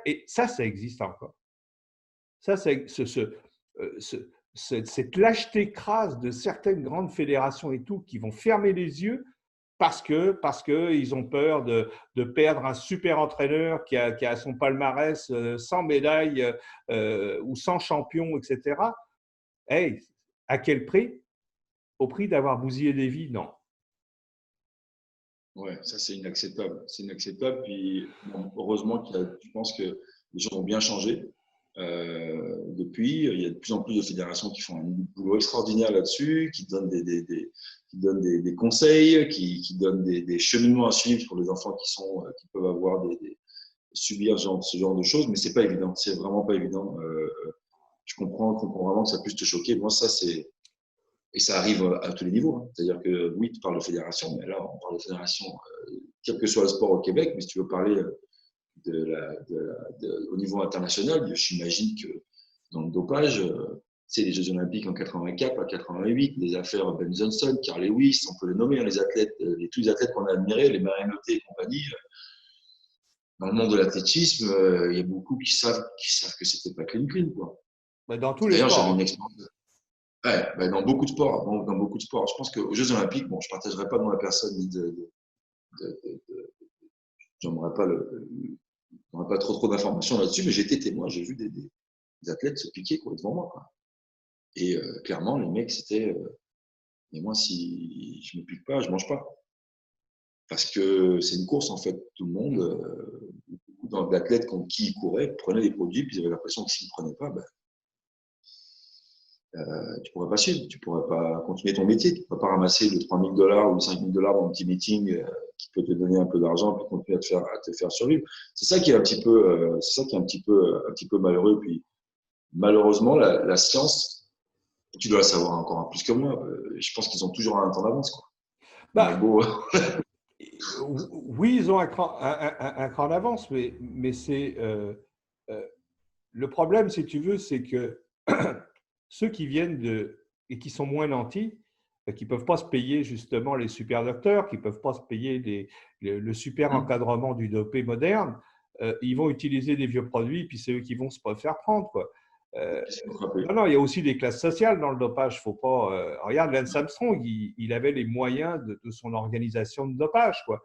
existe encore. Ça, cette lâcheté crasse de certaines grandes fédérations et tout qui vont fermer les yeux parce qu'ils ont peur de perdre un super entraîneur qui a son palmarès 100 médailles ou 100 champions, etc. Hey, à quel prix? Au prix d'avoir bousillé des vies? Non. Ouais, ça c'est inacceptable. C'est inacceptable. Puis bon, heureusement je pense que les gens ont bien changé. Depuis, il y a de plus en plus de fédérations qui font un boulot extraordinaire là-dessus, qui donnent des conseils, qui donnent des cheminements à suivre pour les enfants qui peuvent avoir subir ce genre de choses. Mais c'est pas évident. C'est vraiment pas évident. Je comprends vraiment que ça puisse te choquer. Moi, et ça arrive à tous les niveaux. Hein. C'est-à-dire que oui, tu parles de fédération, mais là, on parle de fédération, quel que soit le sport au Québec. Mais si tu veux parler au niveau international, j'imagine que dans le dopage, c'est les Jeux Olympiques en 84, en 88, les affaires Ben Johnson, Carl Lewis, on peut les nommer, hein, les athlètes, tous les athlètes qu'on a admirés, les Marinoté et compagnie. Dans le monde de l'athlétisme, il y a beaucoup qui savent que c'était pas clean, quoi. Dans tous les D'ailleurs, j'avais sports. une expérience. Ouais, ben dans beaucoup de sports. Dans beaucoup de sports. Je pense qu'aux Jeux Olympiques, bon, je ne partagerai pas de ma personne ni j'aimerais pas trop d'informations là-dessus, mais j'ai été témoin, j'ai vu des athlètes se piquer quoi, devant moi. Quoi. Et clairement, les mecs, c'était mais moi, si je ne me pique pas, je ne mange pas. Parce que c'est une course, en fait. Tout le monde, beaucoup d'athlètes qui y couraient, prenaient des produits, puis ils avaient l'impression que s'ils ne prenaient pas, ben, tu pourrais pas suivre, tu pourrais pas continuer ton métier, tu pourrais pas ramasser le 3 000 $ ou 5 000 $ dans un petit meeting qui peut te donner un peu d'argent puis continuer à te faire survivre. C'est ça qui est un petit peu, un petit peu malheureux. Puis malheureusement, la science, tu dois la savoir encore plus que moi. Je pense qu'ils ont toujours un temps d'avance, quoi. On a Bah, beau. oui, ils ont un cran d'avance, mais c'est le problème, si tu veux, c'est que ceux qui viennent et qui sont moins nantis, qui ne peuvent pas se payer justement les super docteurs, qui ne peuvent pas se payer le super encadrement du dopé moderne, ils vont utiliser des vieux produits, puis c'est eux qui vont se faire prendre. Quoi. Non, il y a aussi des classes sociales dans le dopage. Faut pas. Regarde, Lance Armstrong, il avait les moyens de son organisation de dopage, quoi.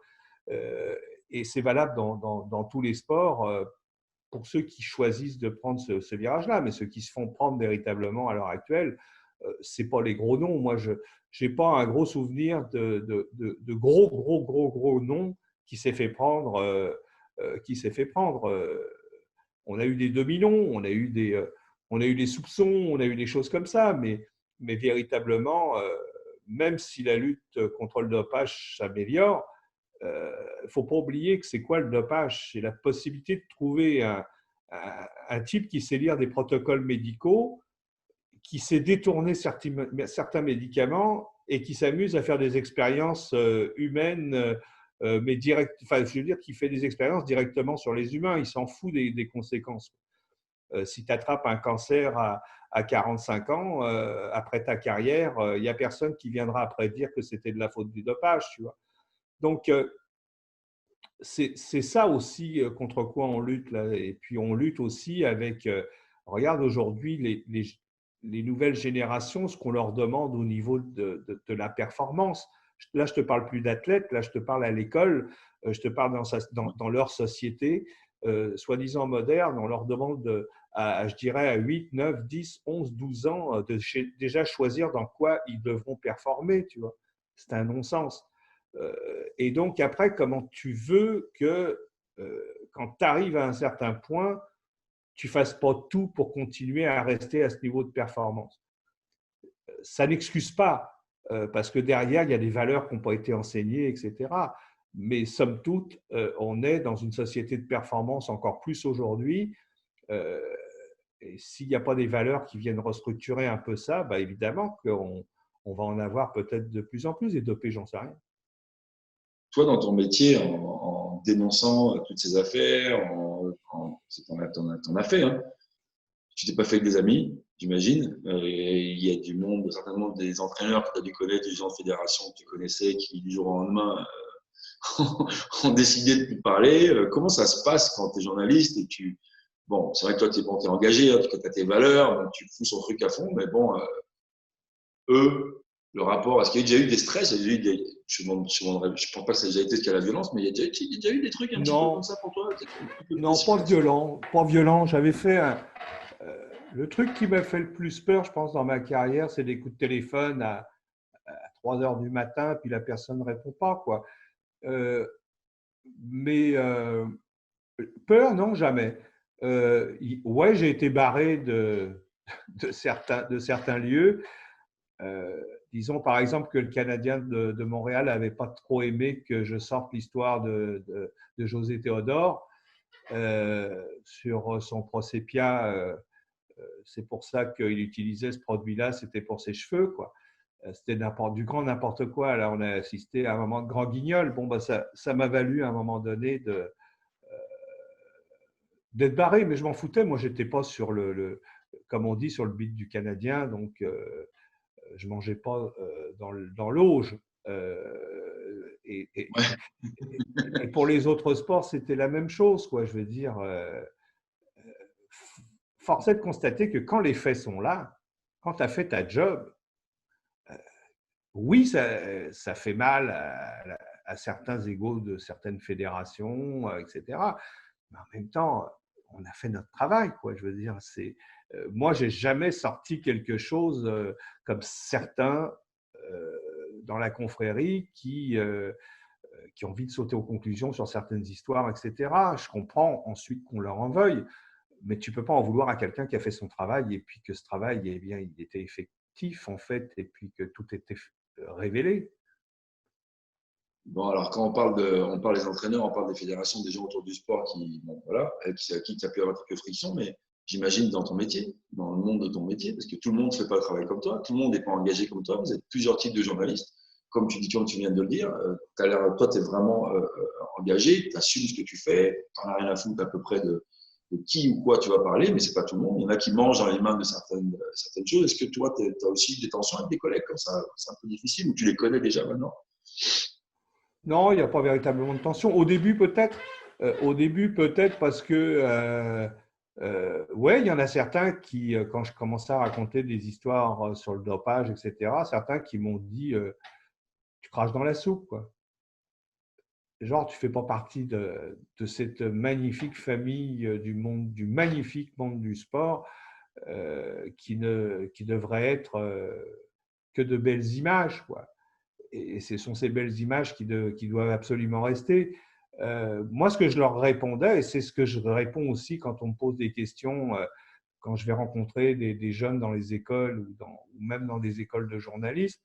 Et c'est valable dans tous les sports pour ceux qui choisissent de prendre ce virage-là, mais ceux qui se font prendre véritablement à l'heure actuelle, c'est pas les gros noms. Moi, je n'ai pas un gros souvenir de gros noms qui s'est fait prendre. On a eu des demi-noms, on a eu des soupçons, on a eu des choses comme ça, mais véritablement, même si la lutte contre le dopage s'améliore, il ne faut pas oublier que c'est quoi le dopage? C'est la possibilité de trouver un type qui sait lire des protocoles médicaux, qui sait détourner certains médicaments et qui s'amuse à faire des expériences humaines, mais enfin, je veux dire, qui fait des expériences directement sur les humains. Il s'en fout des conséquences. Si tu attrapes un cancer à 45 ans, après ta carrière, il n'y a personne qui viendra après dire que c'était de la faute du dopage, tu vois. Donc, c'est ça aussi contre quoi on lutte. Là. Et puis, on lutte aussi avec, regarde aujourd'hui, les nouvelles générations, ce qu'on leur demande au niveau de la performance. Là, je ne te parle plus d'athlètes, là, je te parle à l'école, je te parle dans leur société, soi-disant moderne, on leur demande je dirais, à 8, 9, 10, 11, 12 ans, déjà choisir dans quoi ils devront performer, tu vois. C'est un non-sens. Et donc, après, comment tu veux que, quand tu arrives à un certain point, tu ne fasses pas tout pour continuer à rester à ce niveau de performance. Ça n'excuse pas, parce que derrière, il y a des valeurs qui n'ont pas été enseignées, etc. Mais somme toute, on est dans une société de performance encore plus aujourd'hui. Et s'il n'y a pas des valeurs qui viennent restructurer un peu ça, bah évidemment qu'on va en avoir peut-être de plus en plus et dopés, j'en sais rien. Toi, dans ton métier, en dénonçant toutes ces affaires, t'en as fait, hein. Tu t'es pas fait que des amis, j'imagine. Il y a du monde, certainement des entraîneurs que tu as dû connaître, des gens de fédération que tu connaissais qui, du jour au lendemain, ont décidé de ne plus parler. Comment ça se passe quand tu es journaliste et bon, c'est vrai que toi, tu es engagé, hein, tu as tes valeurs, donc tu fous son truc à fond, mais bon, eux, le rapport, est-ce qu'il y a déjà eu des stress? Je ne pense pas que ça a déjà été jusqu'à la violence, mais il y a déjà eu des trucs un petit peu comme Non, ça pour toi? non, pas violent, pas violent. J'avais fait le truc qui m'a fait le plus peur, je pense, dans ma carrière, c'est des coups de téléphone à 3 heures du matin, puis la personne ne répond pas, quoi. Mais peur, non, jamais. Ouais, j'ai été barré de certains lieux. Disons par exemple que le Canadien de Montréal n'avait pas trop aimé que je sorte l'histoire de José Théodore sur son Procépia. C'est pour ça qu'il utilisait ce produit-là, c'était pour ses cheveux, quoi. C'était du grand n'importe quoi. Là, on a assisté à un moment de grand guignol. Bon, bah, ça m'a valu à un moment donné d'être barré, mais je m'en foutais. Moi, j'étais pas sur comme on dit, sur le beat du Canadien, donc je mangeais pas dans l'auge. Et pour les autres sports, c'était la même chose, quoi. Je veux dire, force est de constater que quand les faits sont là, quand tu as fait ta job, oui, ça fait mal à certains égos de certaines fédérations, etc. Mais en même temps, on a fait notre travail, quoi. Je veux dire, moi, j'ai jamais sorti quelque chose comme certains dans la confrérie qui ont envie de sauter aux conclusions sur certaines histoires, etc. Je comprends ensuite qu'on leur en veuille, mais tu ne peux pas en vouloir à quelqu'un qui a fait son travail et puis que ce travail, eh bien, il était effectif, en fait, et puis que tout était révélé. Bon, alors quand on parle des entraîneurs, on parle des fédérations, des gens autour du sport bon, voilà, avec qui tu as pu avoir quelques frictions, mais j'imagine dans ton métier, dans le monde de ton métier, parce que tout le monde ne fait pas le travail comme toi, tout le monde n'est pas engagé comme toi, vous êtes plusieurs types de journalistes, comme tu viens de le dire, toi, tu es vraiment engagé, tu assumes ce que tu fais, tu n'en as rien à foutre à peu près de qui ou quoi tu vas parler, mais ce n'est pas tout le monde. Il y en a qui mangent dans les mains de certaines choses. Est-ce que toi, tu as aussi des tensions avec des collègues comme ça? C'est un peu difficile ou tu les connais déjà maintenant? Non, il n'y a pas véritablement de tension. Au début, peut-être parce que, ouais, il y en a certains qui, quand je commençais à raconter des histoires sur le dopage, etc., certains qui m'ont dit tu craches dans la soupe, quoi. Genre, tu ne fais pas partie de cette magnifique famille du magnifique monde du sport qui devrait être que de belles images, quoi. Et ce sont ces belles images qui doivent absolument rester. Moi, ce que je leur répondais, et c'est ce que je réponds aussi quand on me pose des questions, quand je vais rencontrer des jeunes dans les écoles ou même dans des écoles de journalisme,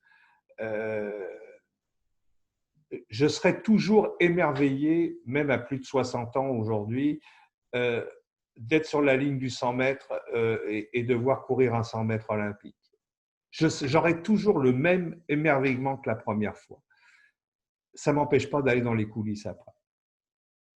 je serai toujours émerveillé, même à plus de 60 ans aujourd'hui, d'être sur la ligne du 100 mètres et de voir courir un 100 mètres olympique. J'aurai toujours le même émerveillement que la première fois. Ça ne m'empêche pas d'aller dans les coulisses après.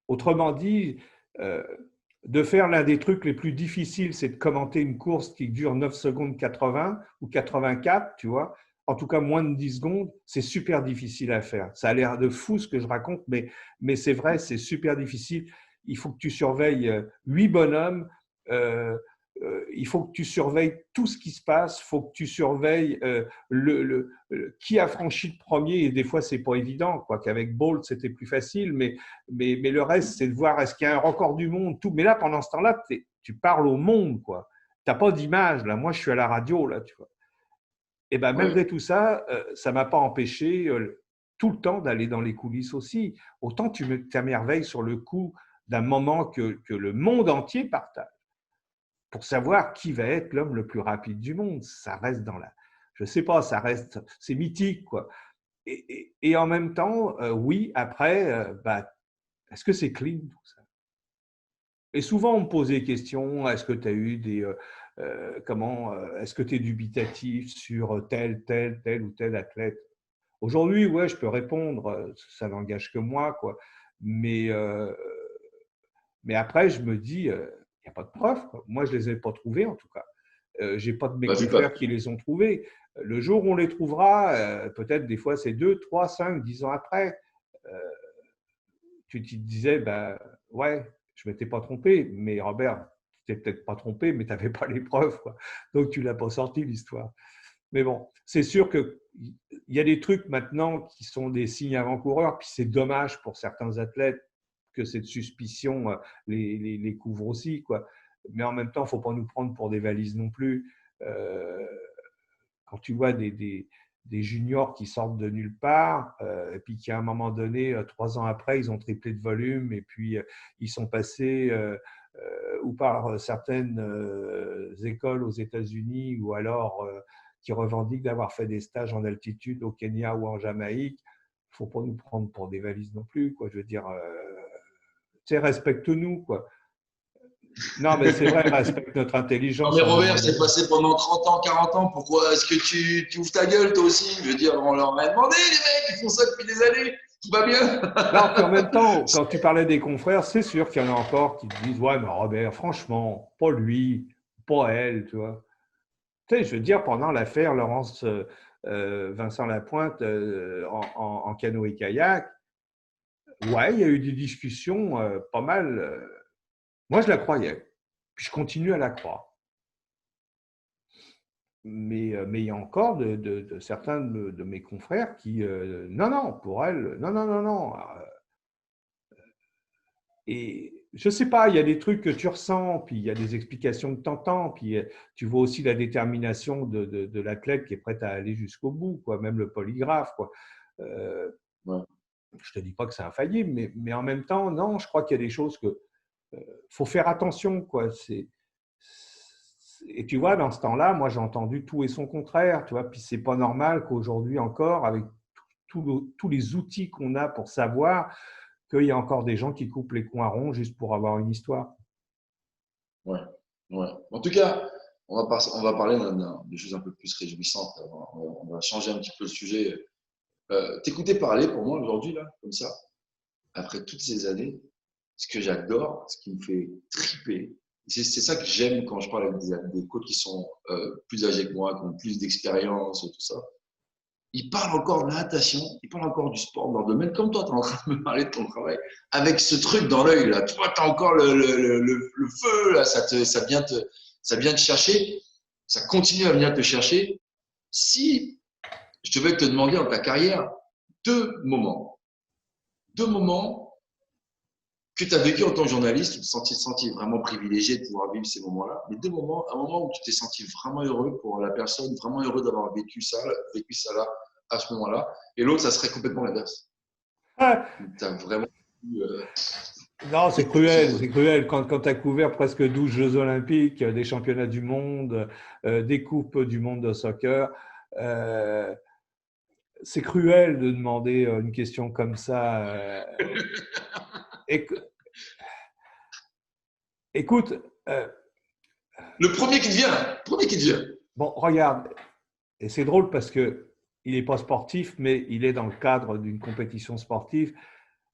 Autrement dit, de faire l'un des trucs les plus difficiles, c'est de commenter une course qui dure 9 secondes 80 ou 84, tu vois. En tout cas, moins de 10 secondes, c'est super difficile à faire. Ça a l'air de fou ce que je raconte, mais c'est vrai, c'est super difficile. Il faut que tu surveilles 8 bonhommes. Il faut que tu surveilles tout ce qui se passe, il faut que tu surveilles qui a franchi le premier, et des fois, ce n'est pas évident. Qu'avec Bolt, c'était plus facile, mais le reste, c'est de voir est-ce qu'il y a un record du monde. Tout. Mais là, pendant ce temps-là, tu tu parles au monde, quoi. Tu n'as pas d'image, là. Moi, je suis à la radio, là, tu vois. Et ben, Ouais. malgré tout ça, ça ne m'a pas empêché tout le temps d'aller dans les coulisses aussi. Autant tu t'émerveilles sur le coup d'un moment que le monde entier partage pour savoir qui va être l'homme le plus rapide du monde. Ça reste dans la… Je ne sais pas, ça reste… C'est mythique, quoi. Et en même temps, oui, après, bah, est-ce que c'est clean tout ça? Et souvent, on me pose des questions. Est-ce que tu as eu des… est-ce que tu es dubitatif sur tel ou tel athlète? Aujourd'hui, ouais, je peux répondre. Ça n'engage que moi, quoi. Mais, euh, mais après, je me dis, il n'y a pas de preuves, quoi. Moi, je ne les ai pas trouvés, en tout cas. Je n'ai pas de mes Bah, vu pas. confrères qui les ont trouvés. Le jour où on les trouvera, peut-être des fois c'est 2, 3, 5, 10 ans après, euh, tu te disais, bah, ouais, je ne m'étais pas trompé, mais Robert, tu t'es peut-être pas trompé, mais tu n'avais pas les preuves, quoi. Donc tu ne l'as pas sorti, l'histoire. Mais bon, c'est sûr qu'il y a des trucs maintenant qui sont des signes avant-coureurs, puis c'est dommage pour certains athlètes que cette suspicion les couvre aussi, quoi. Mais en même temps, il ne faut pas nous prendre pour des valises non plus. Euh, Quand tu vois des juniors qui sortent de nulle part, et puis qu'à un moment donné, 3 ans après, ils ont triplé de volume, et puis ils sont passés ou par certaines écoles aux États-Unis, ou alors qui revendiquent d'avoir fait des stages en altitude au Kenya ou en Jamaïque. Il ne faut pas nous prendre pour des valises non plus, quoi. Je veux dire, tu sais, respecte-nous, quoi. Non, mais c'est vrai, respecte notre Non, intelligence mais à un moment Robert, c'est donné. passé pendant 30 ans, 40 ans. Pourquoi est-ce que tu ouvres ta gueule, toi aussi? Je veux dire, on leur a demandé, les mecs, ils font ça depuis des années. Tout va bien. Non, puis en même temps, quand tu parlais des confrères, c'est sûr qu'il y en a encore qui te disent, ouais, mais Robert, franchement, pas lui, pas elle, tu vois. Tu sais, je veux dire, pendant l'affaire Laurence Vincent Lapointe en canoë-kayak, ouais, il y a eu des discussions pas mal. Moi, je la croyais, puis je continue à la croire. Mais il y a encore de certains de mes confrères qui, non, non, pour elle, non, non, non, non. Et je ne sais pas, il y a des trucs que tu ressens, puis il y a des explications que tu entends, puis tu vois aussi la détermination de l'athlète qui est prête à aller jusqu'au bout, quoi, même le polygraphe, quoi. Euh, Ouais. je ne te dis pas que c'est infaillible, mais en même temps, non, je crois qu'il y a des choses que faut faire attention, quoi. Et tu vois, dans ce temps-là, moi, j'ai entendu tout et son contraire, tu vois. Puis c'est pas normal qu'aujourd'hui encore, avec tous les outils qu'on a pour savoir, qu'il y a encore des gens qui coupent les coins ronds juste pour avoir une histoire. Ouais. Ouais. En tout cas, on va parler des choses un peu plus réjouissantes. On va changer un petit peu le sujet. T'écouter parler, pour moi, aujourd'hui, là, comme ça, après toutes ces années, ce que j'adore, ce qui me fait triper, c'est ça que j'aime quand je parle avec des coachs qui sont plus âgés que moi, qui ont plus d'expérience et tout ça. Ils parlent encore de la natation, ils parlent encore du sport dans le domaine, comme toi, tu es en train de me parler de ton travail, avec ce truc dans l'œil, là. Tu vois, tu as encore le feu, là, ça vient te chercher, ça continue à venir te chercher. Si je devais te demander dans ta carrière deux deux moments que tu as vécu en tant que journaliste, tu te senti vraiment privilégié de pouvoir vivre ces moments-là, mais deux moments, un moment où tu t'es senti vraiment heureux pour la personne, vraiment heureux d'avoir vécu ça là, à ce moment-là, et l'autre, ça serait complètement l'inverse. Ah, Tu as vraiment eu non, c'est quelque chose cruel, de… c'est cruel. Quand tu as couvert presque 12 Jeux olympiques, des championnats du monde, des coupes du monde de soccer, euh, c'est cruel de demander une question comme ça. Éc- Écoute, Le premier qui te vient. bon, regarde, et c'est drôle parce que il n'est pas sportif, mais il est dans le cadre d'une compétition sportive.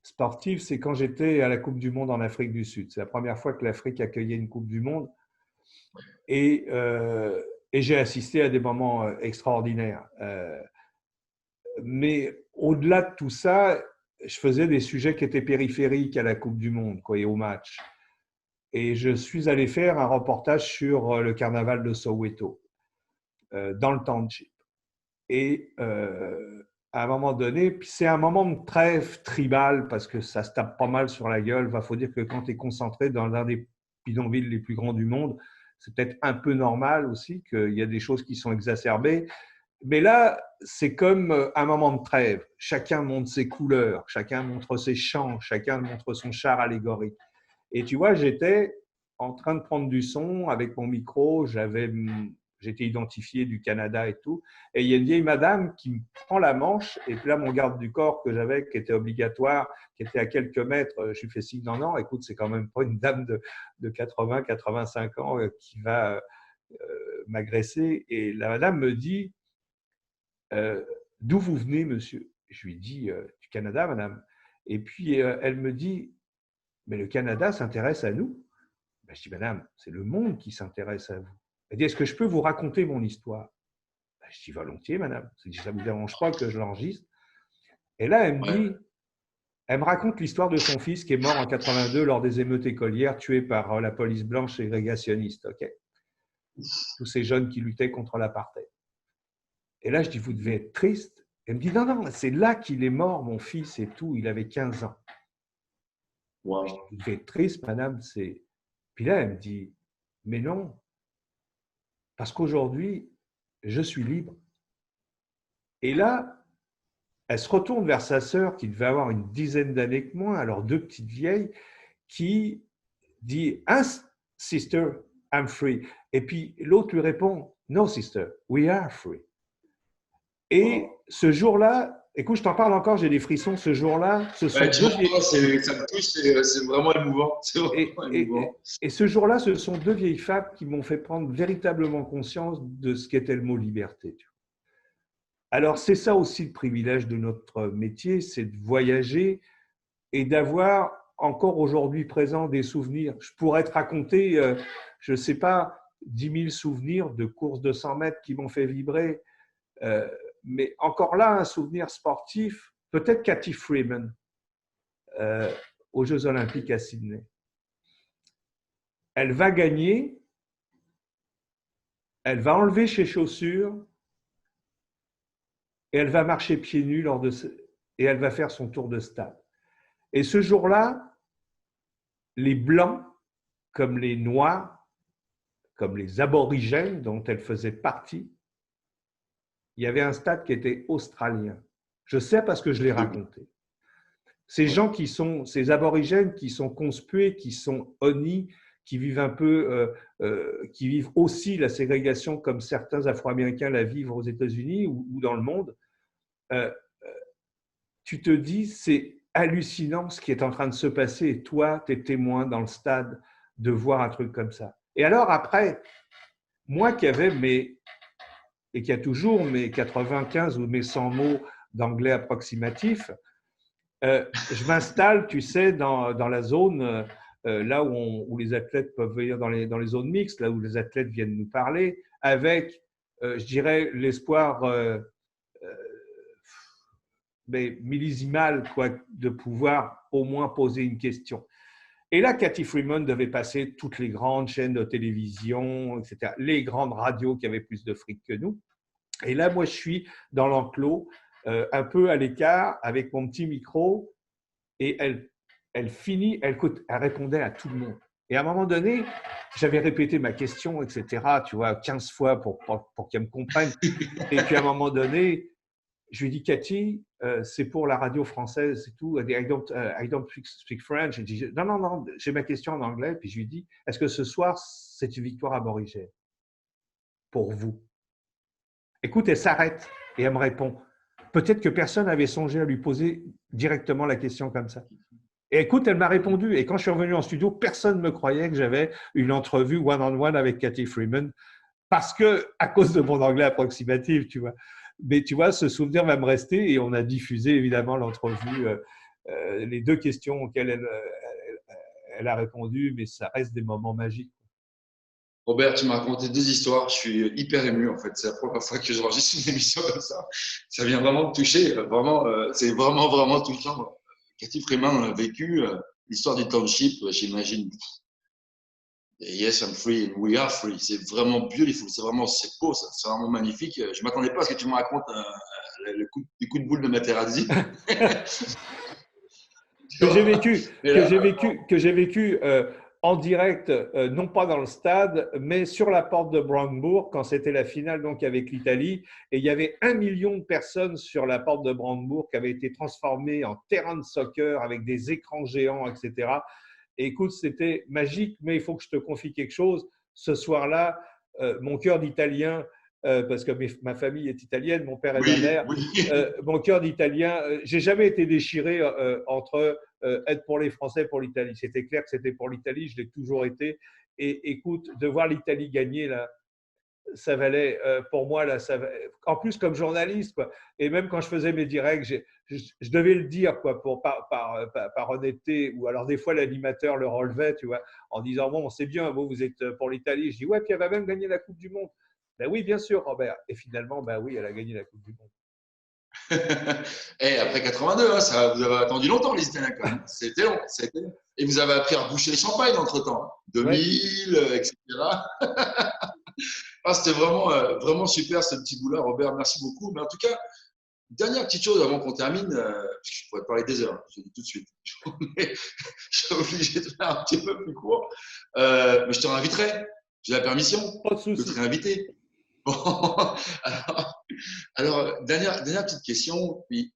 Sportive, c'est quand j'étais à la Coupe du Monde en Afrique du Sud. C'est la première fois que l'Afrique accueillait une Coupe du Monde. Et, euh, et j'ai assisté à des moments extraordinaires. Mais au-delà de tout ça, je faisais des sujets qui étaient périphériques à la Coupe du Monde, quoi, et au match. Et je suis allé faire un reportage sur le carnaval de Soweto, dans le township. Et à un moment donné, puis c'est un moment de trêve tribal parce que ça se tape pas mal sur la gueule. Il faut dire que quand tu es concentré dans l'un des bidonvilles les plus grands du monde. C'est peut-être un peu normal aussi qu'il y a des choses qui sont exacerbées. Mais là, c'est comme un moment de trêve. Chacun montre ses couleurs, chacun montre ses chants, chacun montre son char allégorique. Et tu vois, j'étais en train de prendre du son avec mon micro, j'étais identifié du Canada et tout. Et il y a une vieille madame qui me prend la manche, et puis là, mon garde du corps que j'avais, qui était obligatoire, qui était à quelques mètres, je lui fais signe, non, non, écoute, c'est quand même pas une dame de 80, 85 ans qui va m'agresser. Et la madame me dit, d'où vous venez, monsieur? Je lui dis, du Canada, madame. Et puis, elle me dit, mais le Canada s'intéresse à nous. Ben, je dis, madame, c'est le monde qui s'intéresse à vous. Elle dit, est-ce que je peux vous raconter mon histoire? Ben, je dis, volontiers, madame. Ça ne vous dérange pas que je l'enregistre? Et là, elle me dit, elle me raconte l'histoire de son fils qui est mort en 82 lors des émeutes écolières, tué par la police blanche ségrégationniste. Okay, tous ces jeunes qui luttaient contre l'apartheid. Et là, je dis, vous devez être triste. Elle me dit, non, non, c'est là qu'il est mort, mon fils et tout. Il avait 15 ans. Wow. Je dis, vous devez être triste, madame. Puis là, elle me dit, mais non, parce qu'aujourd'hui, je suis libre. Et là, elle se retourne vers sa sœur, qui devait avoir une dizaine d'années que moi, alors deux petites vieilles, qui dit, sister, I'm free. Et puis l'autre lui répond, no, sister, we are free. Et ce jour-là, écoute, je t'en parle encore, j'ai des frissons. Ce jour-là, ce sont ça me touche, c'est vraiment émouvant. Et ce jour-là, ce sont deux vieilles femmes qui m'ont fait prendre véritablement conscience de ce qu'était le mot liberté. Alors, c'est ça aussi le privilège de notre métier, c'est de voyager et d'avoir encore aujourd'hui présent des souvenirs. Je pourrais te raconter, je ne sais pas, 10 000 souvenirs de courses de 100 mètres qui m'ont fait vibrer. Mais encore là, un souvenir sportif, peut-être Cathy Freeman aux Jeux Olympiques à Sydney. Elle va gagner, elle va enlever ses chaussures et elle va marcher pieds nus et elle va faire son tour de stade. Et ce jour-là, les Blancs, comme les Noirs, comme les Aborigènes dont elle faisait partie, il y avait un stade qui était australien. Je sais parce que je l'ai raconté. Ces gens qui sont, ces aborigènes qui sont conspués, qui sont honnis, qui vivent un peu, qui vivent aussi la ségrégation comme certains Afro-Américains la vivent aux États-Unis ou dans le monde, tu te dis, c'est hallucinant ce qui est en train de se passer et toi, tu es témoin dans le stade de voir un truc comme ça. Et alors après, moi qui avais et qui a toujours mes 95 ou mes 100 mots d'anglais approximatif, je m'installe, tu sais, dans la zone là où les athlètes peuvent venir dans les zones mixtes, là où les athlètes viennent nous parler, avec, je dirais, l'espoir mais millisimal quoi, de pouvoir au moins poser une question. Et là, Cathy Freeman devait passer toutes les grandes chaînes de télévision, etc., les grandes radios qui avaient plus de fric que nous. Et là, moi, je suis dans l'enclos, un peu à l'écart, avec mon petit micro, et elle finit, elle répondait à tout le monde. Et à un moment donné, j'avais répété ma question, etc., tu vois, 15 fois pour qu'elle me comprenne. Et puis à un moment donné, je lui ai dit, Cathy, c'est pour la radio française et tout. Elle dit, I don't speak French. Je dis, non, non, non, j'ai ma question en anglais. Puis je lui dis, est-ce que ce soir, c'est une victoire aborigène pour vous? Écoute, elle s'arrête et elle me répond. Peut-être que personne n'avait songé à lui poser directement la question comme ça. Et écoute, elle m'a répondu. Et quand je suis revenu en studio, personne ne me croyait que j'avais une entrevue one-on-one avec Cathy Freeman parce que, à cause de mon anglais approximatif, tu vois. Mais tu vois, ce souvenir va me rester et on a diffusé évidemment l'entrevue, les deux questions auxquelles elle a répondu, mais ça reste des moments magiques. Robert, tu m'as raconté deux histoires. Je suis hyper ému en fait. C'est la première fois que j'enregistre une émission comme ça. Ça vient vraiment me toucher. Vraiment, c'est vraiment, vraiment touchant. Cathy Freeman, on a vécu l'histoire du township, j'imagine. Yes, I'm free and we are free. C'est vraiment beautiful. C'est beau, ça. C'est vraiment magnifique. Je m'attendais pas à ce que tu me racontes le coup de boule de Materazzi. que j'ai vécu en direct, non pas dans le stade, mais sur la porte de Brandebourg, quand c'était la finale donc avec l'Italie. Et il y avait 1 million de personnes sur la porte de Brandebourg qui avaient été transformées en terrain de soccer avec des écrans géants, etc. Et écoute, c'était magique, mais il faut que je te confie quelque chose. Ce soir-là, mon cœur d'Italien, parce que ma famille est italienne, mon père et ma Oui, mère, oui. mon cœur d'Italien, j'ai jamais été déchiré entre être pour les Français, pour l'Italie. C'était clair que c'était pour l'Italie, je l'ai toujours été. Et écoute, de voir l'Italie gagner, là, ça valait, pour moi, là, en plus comme journaliste, quoi. Et même quand je faisais mes directs, je devais le dire, quoi, par honnêteté, ou alors des fois l'animateur le relevait, tu vois, en disant, bon, c'est bien, vous êtes pour l'Italie. Je dis, ouais, puis elle va même gagner la Coupe du Monde. Ben oui, bien sûr, Robert. Et finalement, ben oui, elle a gagné la Coupe du Monde. Et après 82, hein, ça, vous avez attendu longtemps, les Italiens, quand même. C'était long, c'était long. Et vous avez appris à reboucher les champagnes entre-temps. Ouais. 2000, etc. Ah, c'était vraiment, vraiment super ce petit bout-là, Robert. Merci beaucoup. Mais en tout cas, dernière petite chose avant qu'on termine, je pourrais te parler des heures, je te dis tout de suite. Mais je suis obligé de faire un petit peu plus court. Mais je te réinviterai. J'ai la permission Pas de de souci. te réinviter. Bon, alors dernière petite question. Puis,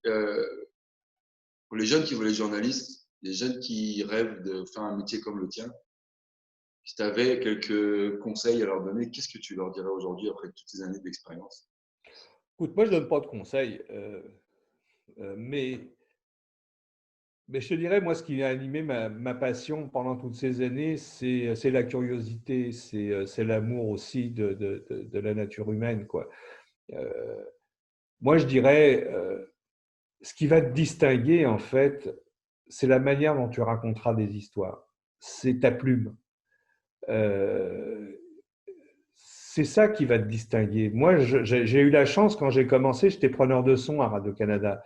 pour les jeunes qui veulent être journalistes, les jeunes qui rêvent de faire un métier comme le tien, si tu avais quelques conseils à leur donner, qu'est-ce que tu leur dirais aujourd'hui après toutes ces années d'expérience? Écoute, moi, je ne donne pas de conseils, mais je te dirais, moi, ce qui a animé ma passion pendant toutes ces années, c'est la curiosité, c'est l'amour aussi de la nature humaine, quoi. Euh, Moi, je dirais, ce qui va te distinguer, en fait, c'est la manière dont tu raconteras des histoires. C'est ta plume. Euh, c'est ça qui va te distinguer. Moi, j'ai eu la chance, quand j'ai commencé, j'étais preneur de son à Radio-Canada.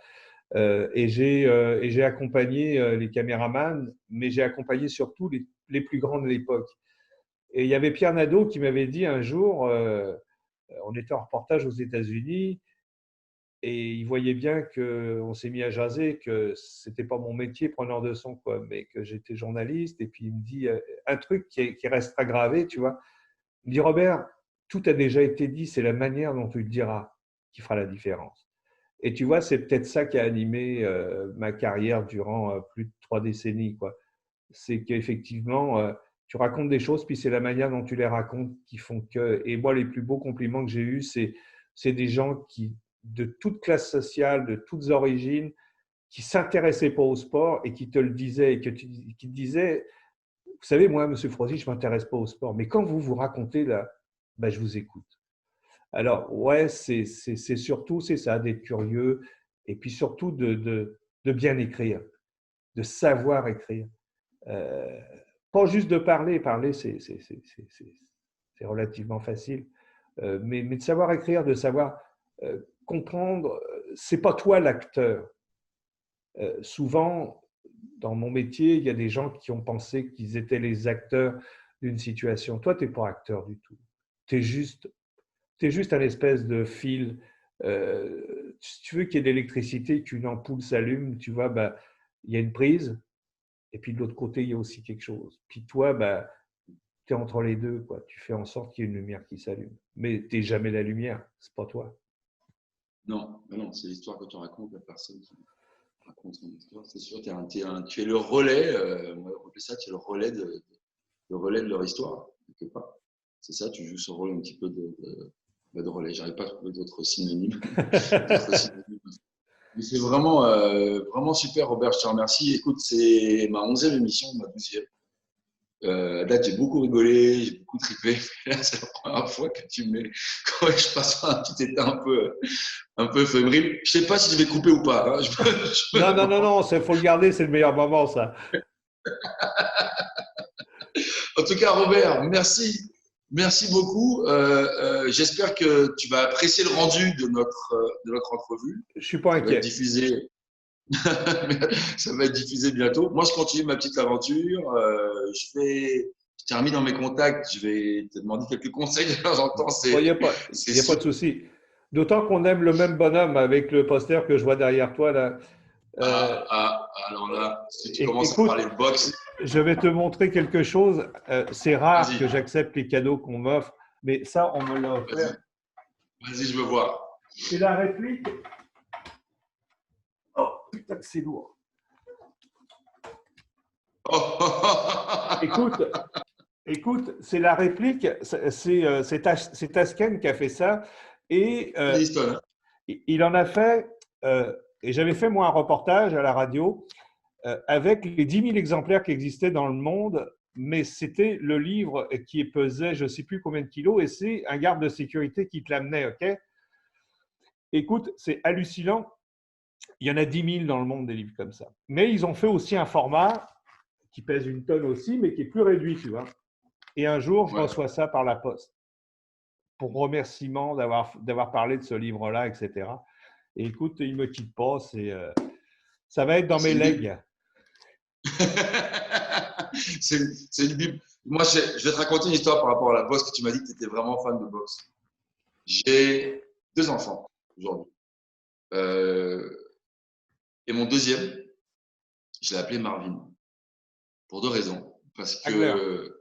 Et j'ai accompagné les caméramans, mais j'ai accompagné surtout les plus grands de l'époque. Et il y avait Pierre Nadeau qui m'avait dit un jour, on était en reportage aux États-Unis, et il voyait bien qu'on s'est mis à jaser, que c'était pas mon métier, preneur de son, quoi, mais que j'étais journaliste. Et puis il me dit un truc qui restera gravé, tu vois. Il me dit, Robert, tout a déjà été dit, c'est la manière dont tu le diras qui fera la différence. Et tu vois, c'est peut-être ça qui a animé ma carrière durant plus de 3 décennies, quoi. C'est qu'effectivement, tu racontes des choses, puis c'est la manière dont tu les racontes qui font que. Et moi, les plus beaux compliments que j'ai eus, c'est des gens qui, de toutes classes sociales, de toutes origines, qui s'intéressaient pas au sport et qui te le disaient, et qui te disaient, vous savez, moi, Monsieur Frozy, je m'intéresse pas au sport, mais quand vous vous racontez là, ben, je vous écoute. Alors, ouais, c'est surtout, c'est ça, d'être curieux et puis surtout de bien écrire, de savoir écrire. Euh, Pas juste de parler, parler, c'est relativement facile, mais de savoir écrire, de savoir comprendre, c'est pas toi l'acteur. Souvent, dans mon métier, il y a des gens qui ont pensé qu'ils étaient les acteurs d'une situation. Toi, tu n'es pas acteur du tout. Tu es juste un espèce de fil. Si tu veux qu'il y ait de l'électricité, qu'une ampoule s'allume, tu vois, bah, il y a une prise, et puis de l'autre côté, il y a aussi quelque chose. Puis toi, bah, tu es entre les deux, quoi. Tu fais en sorte qu'il y ait une lumière qui s'allume. Mais tu n'es jamais la lumière, c'est pas toi. Non, non, c'est l'histoire que tu racontes, la personne qui raconte son histoire. C'est sûr, tu es le relais, on va appeler ça, tu es le relais de leur histoire, quelque part. C'est ça, tu joues ce rôle un petit peu de relais. J'arrive pas à trouver d'autres synonymes. Mais c'est vraiment, vraiment super, Robert. Je te remercie. Écoute, c'est ma 11e émission, ma 12e. À date, j'ai beaucoup rigolé, j'ai beaucoup trippé. Là, c'est la première fois que tu me mets, quand je passe par un petit état un peu fébrile. Je sais pas si je vais couper ou pas, hein. Non, non, non, non, il faut le garder, c'est le meilleur moment, ça. En tout cas, Robert, merci. Merci beaucoup. J'espère que tu vas apprécier le rendu de notre entrevue. Je suis pas Ça va être inquiet. diffusé. Ça va être diffusé bientôt. Moi, je continue ma petite aventure. Je t'ai remis dans mes contacts. Je vais te demander quelques conseils de temps en temps. Il n'y C'est a pas sûr. de souci. D'autant qu'on aime le même bonhomme avec le poster que je vois derrière toi, là. Alors là, si tu commences à Écoute, parler de boxe. je vais te montrer quelque chose. C'est rare que Vas-y, j'accepte les cadeaux qu'on m'offre, mais ça, on me l'a vas-y, offert. vas-y, je veux voir. C'est la réplique. Oh, putain, que c'est lourd. Oh. Écoute, écoute, c'est la réplique. C'est Tasken qui a fait ça. Et Livingston. il en a fait. Et j'avais fait, moi, un reportage à la radio avec les 10 000 exemplaires qui existaient dans le monde. Mais c'était le livre qui pesait je ne sais plus combien de kilos. Et c'est un garde de sécurité qui te l'amenait. OK? Écoute, c'est hallucinant. Il y en a 10 000 dans le monde des livres comme ça. Mais ils ont fait aussi un format qui pèse une tonne aussi, mais qui est plus réduit, tu vois. Et un jour, je Ouais. reçois ça par la poste pour remerciement d'avoir parlé de ce livre-là, etc. Et écoute, il ne me quitte pas. Ça va être dans C'est mes une Bible. legs. C'est une Bible. Moi, je vais te raconter une histoire par rapport à la boxe, que tu m'as dit que tu étais vraiment fan de boxe. J'ai 2 enfants aujourd'hui. Et mon deuxième, je l'ai appelé Marvin. Pour 2 raisons. Parce Hagler. que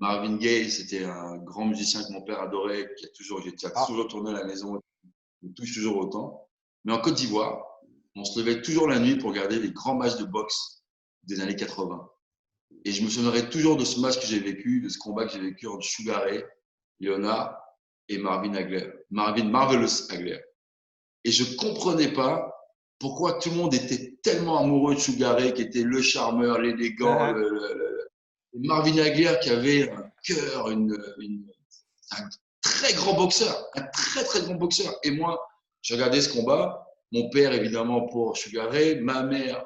Marvin Gaye, c'était un grand musicien que mon père adorait, qui a toujours tourné à la maison, il me touche toujours autant. Mais en Côte d'Ivoire, on se levait toujours la nuit pour regarder les grands matchs de boxe des années 80. Et je me souviendrai toujours de ce match que j'ai vécu, de ce combat que j'ai vécu entre Sugar Ray, Leonard et Marvin Hagler. Marvin Marvelous Hagler. Et je ne comprenais pas pourquoi tout le monde était tellement amoureux de Sugar Ray, qui était le charmeur, l'élégant, Marvin Hagler qui avait un cœur, un très grand boxeur, un très très grand boxeur. Et moi, j'ai regardé ce combat. Mon père, évidemment, pour Sugar Ray, ma mère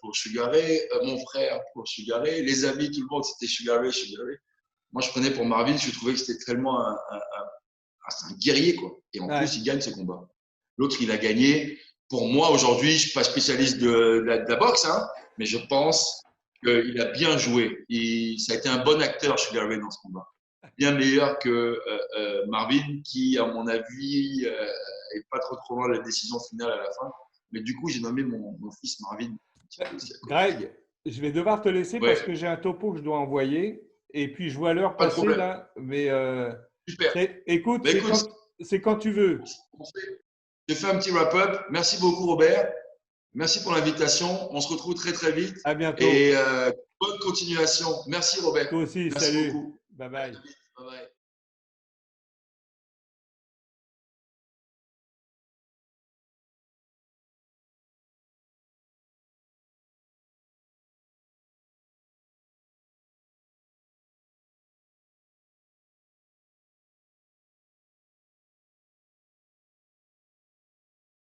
pour Sugar Ray, mon frère pour Sugar Ray, les amis, tout le monde, c'était Sugar Ray, Sugar Ray. Moi, je prenais pour Marvin, je trouvais que c'était tellement un guerrier, quoi. Et en Ouais. plus, il gagne ce combat. L'autre, il a gagné. Pour moi, aujourd'hui, je ne suis pas spécialiste de la boxe, hein, mais je pense qu'il a bien joué. Ça a été un bon acteur, Sugar Ray, dans ce combat. Bien meilleur que Marvin, qui, à mon avis, n'est pas trop loin de la décision finale à la fin. Mais du coup, j'ai nommé mon fils Marvin. Greg, je vais devoir te laisser parce Ouais, que j'ai un topo que je dois envoyer. Et puis, je vois l'heure pas de passer problème. là. Mais Super. écoute, Bah, écoute, c'est quand tu veux. je fais un petit wrap-up. Merci beaucoup, Robert. Merci pour l'invitation. On se retrouve très, très vite. À bientôt. Et bonne continuation. Merci, Robert. Toi aussi, Merci salut. beaucoup. Bye À bye. très vite. Bye bye.